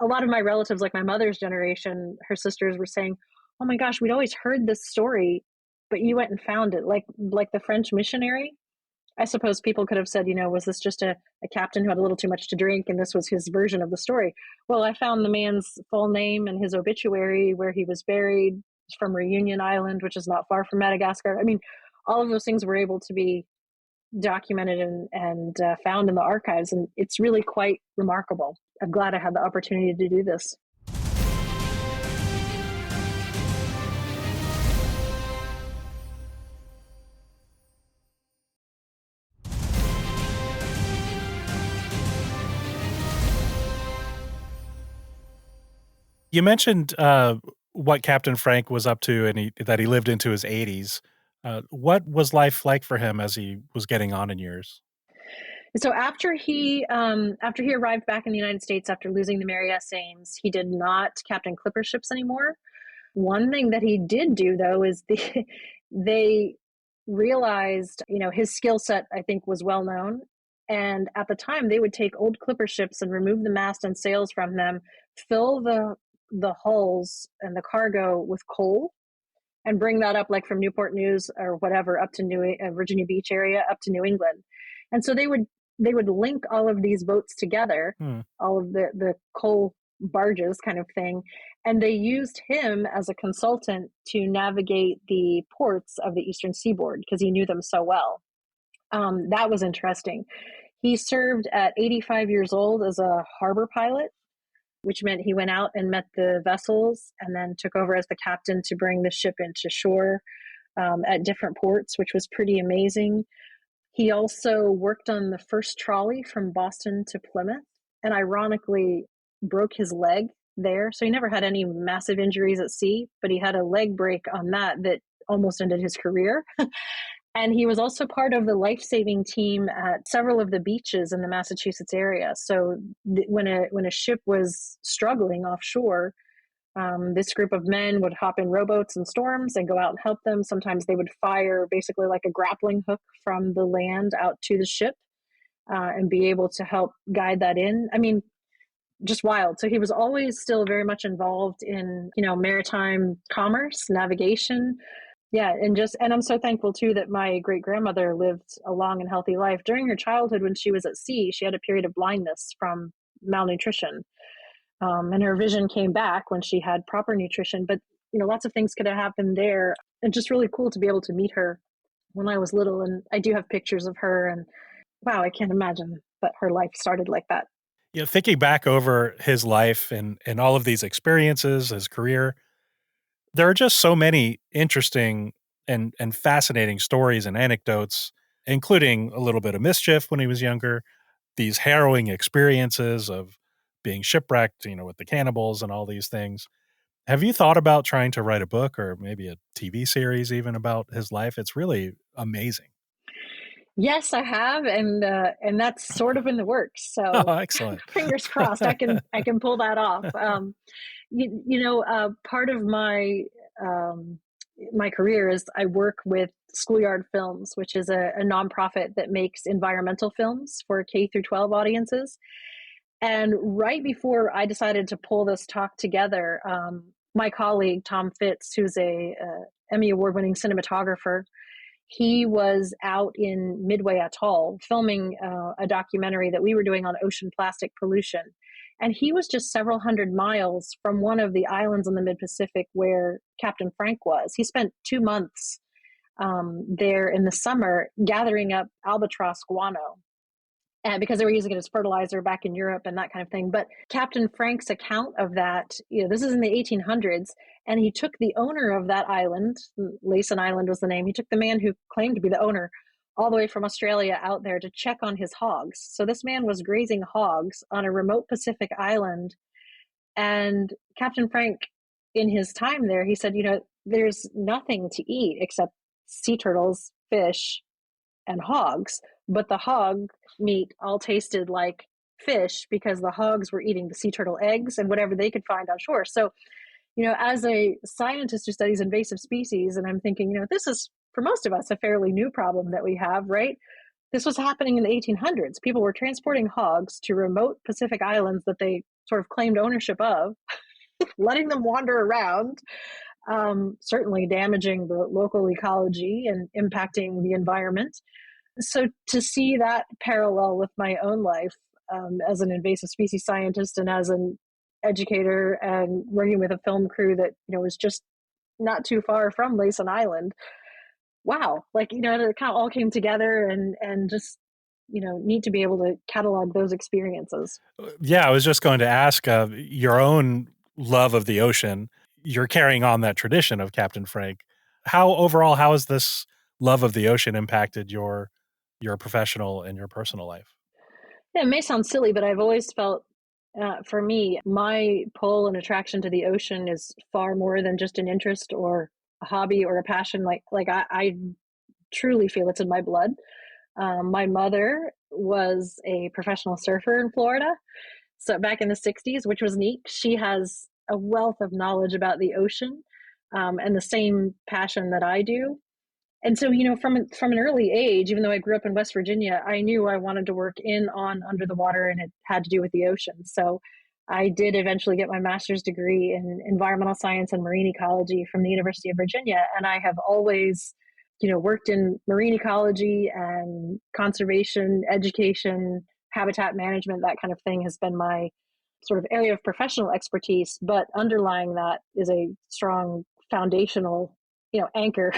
a lot of my relatives, like my mother's generation, her sisters were saying, "Oh my gosh, we'd always heard this story, but you went and found it." Like the French missionary. I suppose people could have said, was this just a captain who had a little too much to drink and this was his version of the story? Well, I found the man's full name and his obituary, where he was buried, from Reunion Island, which is not far from Madagascar. I mean, all of those things were able to be documented and found in the archives, and it's really quite remarkable. I'm glad I had the opportunity to do this. You mentioned what Captain Frank was up to, and that he lived into his 80s. What was life like for him as he was getting on in years? So after he arrived back in the United States after losing the Mary S. Ames, he did not captain clipper ships anymore. One thing that he did do, though, is they realized, his skill set, I think, was well known. And at the time, they would take old clipper ships and remove the mast and sails from them, fill the hulls and the cargo with coal, and bring that up, like from Newport News or whatever, up to Virginia Beach area, up to New England. And so they would link all of these boats together, Hmm. all of the coal barges kind of thing, and they used him as a consultant to navigate the ports of the eastern seaboard because he knew them so well. That was interesting. He served at 85 years old as a harbor pilot, which meant he went out and met the vessels and then took over as the captain to bring the ship into shore at different ports, which was pretty amazing. He also worked on the first trolley from Boston to Plymouth, and ironically broke his leg there. So he never had any massive injuries at sea, but he had a leg break on that almost ended his career. And he was also part of the life-saving team at several of the beaches in the Massachusetts area. So when a ship was struggling offshore, this group of men would hop in rowboats in storms and go out and help them. Sometimes they would fire basically like a grappling hook from the land out to the ship, and be able to help guide that in. I mean, just wild. So he was always still very much involved in, maritime commerce, navigation. Yeah, and I'm so thankful too that my great grandmother lived a long and healthy life. During her childhood, when she was at sea, she had a period of blindness from malnutrition. And her vision came back when she had proper nutrition. But lots of things could have happened there, and just really cool to be able to meet her when I was little. And I do have pictures of her, and wow, I can't imagine that her life started like that. Thinking back over his life and all of these experiences, his career, there are just so many interesting and fascinating stories and anecdotes, including a little bit of mischief when he was younger, these harrowing experiences of being shipwrecked, with the cannibals and all these things. Have you thought about trying to write a book or maybe a TV series even about his life? It's really amazing. Yes, I have, and that's sort of in the works. So Oh, excellent. fingers crossed, I can pull that off. Part of um, my career is I work with Schoolyard Films, which is a nonprofit that makes environmental films for K through 12 audiences. And right before I decided to pull this talk together, my colleague Tom Fitz, who's a Emmy award-winning cinematographer, he was out in Midway Atoll filming a documentary that we were doing on ocean plastic pollution. And he was just several hundred miles from one of the islands in the mid Pacific where Captain Frank was. He spent 2 months there in the summer gathering up albatross guano because they were using it as fertilizer back in Europe and that kind of thing. But Captain Frank's account of that, this is in the 1800s, and he took the owner of that island, Laysan Island was the name, he took the man who claimed to be the owner all the way from Australia out there to check on his hogs. So this man was grazing hogs on a remote Pacific island. And Captain Frank, in his time there, he said, there's nothing to eat except sea turtles, fish, and hogs, but the hog meat all tasted like fish because the hogs were eating the sea turtle eggs and whatever they could find on shore. So, as a scientist who studies invasive species, and I'm thinking, this is for most of us a fairly new problem that we have, right? This was happening in the 1800s. People were transporting hogs to remote Pacific islands that they sort of claimed ownership of, letting them wander around, certainly damaging the local ecology and impacting the environment. So to see that parallel with my own life as an invasive species scientist and as an educator and working with a film crew that was just not too far from Laysan Island, wow, it kind of all came together and just need to be able to catalog those experiences. Yeah, I was just going to ask, your own love of the ocean, you're carrying on that tradition of Captain Frank. How has this love of the ocean impacted your professional and your personal life? Yeah, it may sound silly, but I've always felt, for me, my pull and attraction to the ocean is far more than just an interest or a hobby or a passion. I truly feel it's in my blood. My mother was a professional surfer in Florida, so back in the 60s, which was neat. She has a wealth of knowledge about the ocean and the same passion that I do. And so, from an early age, even though I grew up in West Virginia, I knew I wanted to work in, on, under the water, and it had to do with the ocean. So I did eventually get my master's degree in environmental science and marine ecology from the University of Virginia. And I have always, worked in marine ecology and conservation, education, habitat management, that kind of thing has been my sort of area of professional expertise. But underlying that is a strong foundational anchor,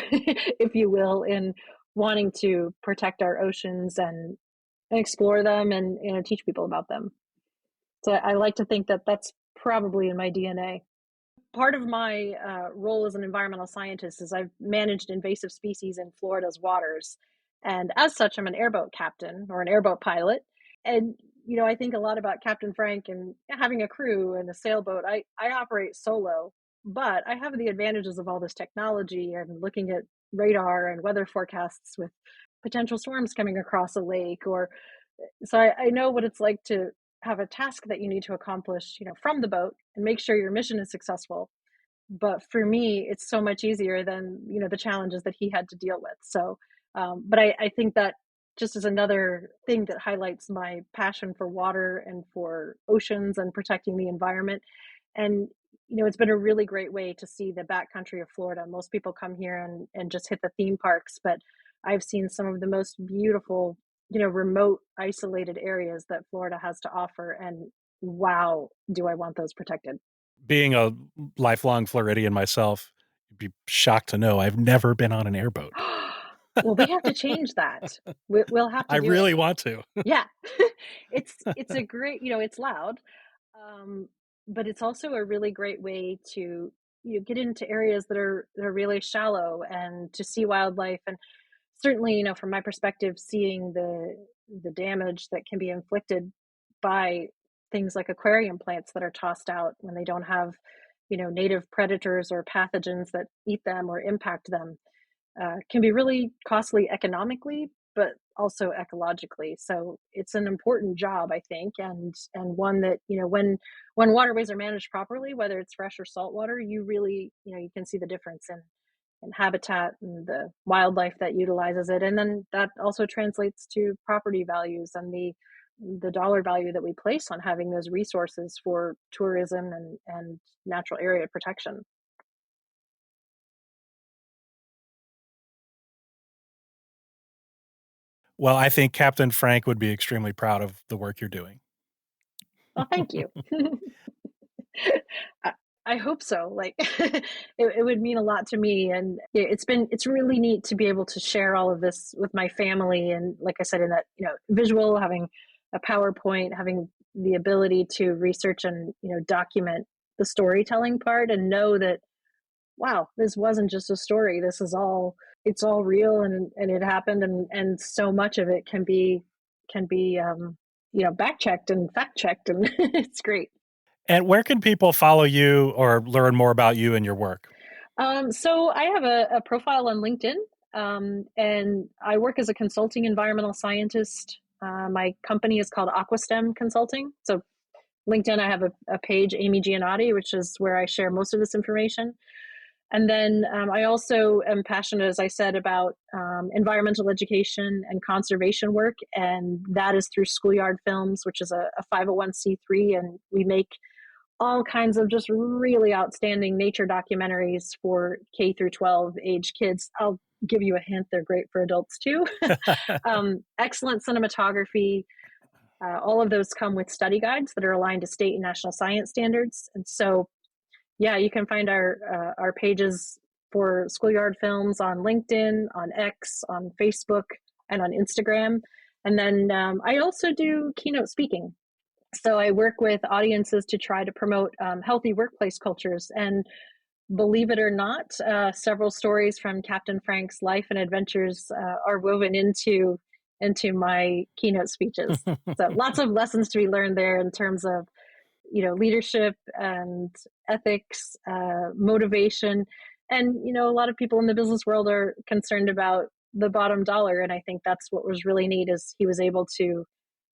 if you will, in wanting to protect our oceans and explore them and teach people about them. So I like to think that that's probably in my DNA. Part of my role as an environmental scientist is I've managed invasive species in Florida's waters. And as such, I'm an airboat captain or an airboat pilot. And, I think a lot about Captain Frank and having a crew and a sailboat. I operate solo, but I have the advantages of all this technology and looking at radar and weather forecasts with potential storms coming across a lake. Or so I know what it's like to have a task that you need to accomplish, from the boat and make sure your mission is successful. But for me, it's so much easier than the challenges that he had to deal with. So, but I think that just is another thing that highlights my passion for water and for oceans and protecting the environment. And it's been a really great way to see the backcountry of Florida. Most people come here and just hit the theme parks, but I've seen some of the most beautiful, remote, isolated areas that Florida has to offer. And wow, do I want those protected. Being a lifelong Floridian myself, you'd be shocked to know I've never been on an airboat. Well, we have to change that. We'll have I to do it. really want to. Yeah. It's a great, it's loud, um, but it's also a really great way to get into areas that are really shallow and to see wildlife. And certainly, from my perspective, seeing the damage that can be inflicted by things like aquarium plants that are tossed out when they don't have native predators or pathogens that eat them or impact them can be really costly economically, but also ecologically. So it's an important job, I think, and one that when waterways are managed properly, whether it's fresh or saltwater, you really you can see the difference in habitat and the wildlife that utilizes it, and then that also translates to property values and the dollar value that we place on having those resources for tourism and natural area protection. Well, I think Captain Frank would be extremely proud of the work you're doing. Well, thank you. I, I hope so. Like it would mean a lot to me, and it's really neat to be able to share all of this with my family. And like I said, in that visual, having a PowerPoint, having the ability to research and document the storytelling part, and know that wow, this wasn't just a story. This is all it's all real, and it happened, and so much of it can be back checked and fact checked, and it's great. And where can people follow you or learn more about you and your work? So I have a profile on LinkedIn, and I work as a consulting environmental scientist. My company is called Aquastem Consulting. So LinkedIn, I have a page, Amy Giannotti, which is where I share most of this information. And then I also am passionate, as I said, about environmental education and conservation work. And that is through Schoolyard Films, which is a 501c3. And we make all kinds of just really outstanding nature documentaries for K through 12 age kids. I'll give you a hint, they're great for adults too. Excellent cinematography. All of those come with study guides that are aligned to state and national science standards. And so yeah, you can find our pages for Schoolyard Films on LinkedIn, on X, on Facebook, and on Instagram. And then I also do keynote speaking. So I work with audiences to try to promote healthy workplace cultures. And believe it or not, several stories from Captain Frank's life and adventures are woven into my keynote speeches. So lots of lessons to be learned there in terms of leadership and ethics, motivation. And a lot of people in the business world are concerned about the bottom dollar, and I think that's what was really neat, is he was able to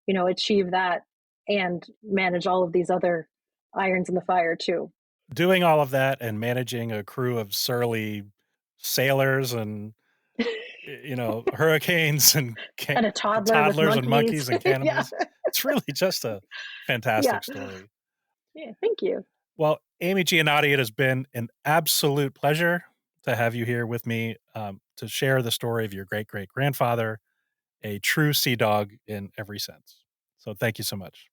achieve that and manage all of these other irons in the fire too. Doing all of that and managing a crew of surly sailors and hurricanes and And a toddler with toddlers and monkeys. monkeys and Yeah. cannibals. It's really just a Yeah. fantastic story. Yeah, thank you. Well, Amy Giannotti, it has been an absolute pleasure to have you here with me to share the story of your great great grandfather, a true sea dog in every sense. So thank you so much.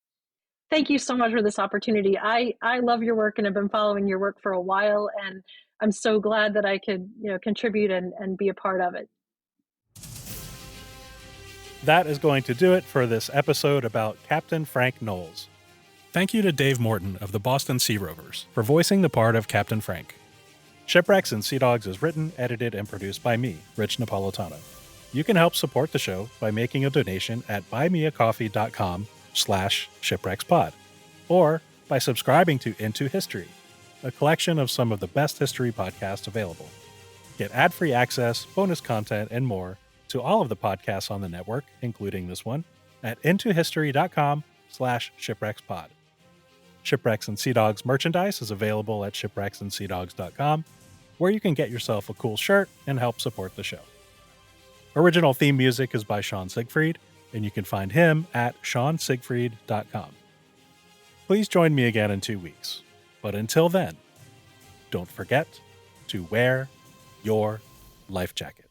Thank you so much for this opportunity. I love your work and have been following your work for a while, and I'm so glad that I could contribute and be a part of it. That is going to do it for this episode about Captain Frank Knowles. Thank you to Dave Morton of the Boston Sea Rovers for voicing the part of Captain Frank. Shipwrecks and Sea Dogs is written, edited, and produced by me, Rich Napolitano. You can help support the show by making a donation at buymeacoffee.com/shipwreckspod, or by subscribing to Into History, a collection of some of the best history podcasts available. Get ad-free access, bonus content, and more to all of the podcasts on the network, including this one, at intohistory.com/shipwreckspod. Shipwrecks and Sea Dogs merchandise is available at shipwrecksandseadogs.com, where you can get yourself a cool shirt and help support the show. Original theme music is by Sean Siegfried, and you can find him at seansiegfried.com. Please join me again in 2 weeks. But until then, don't forget to wear your life jacket.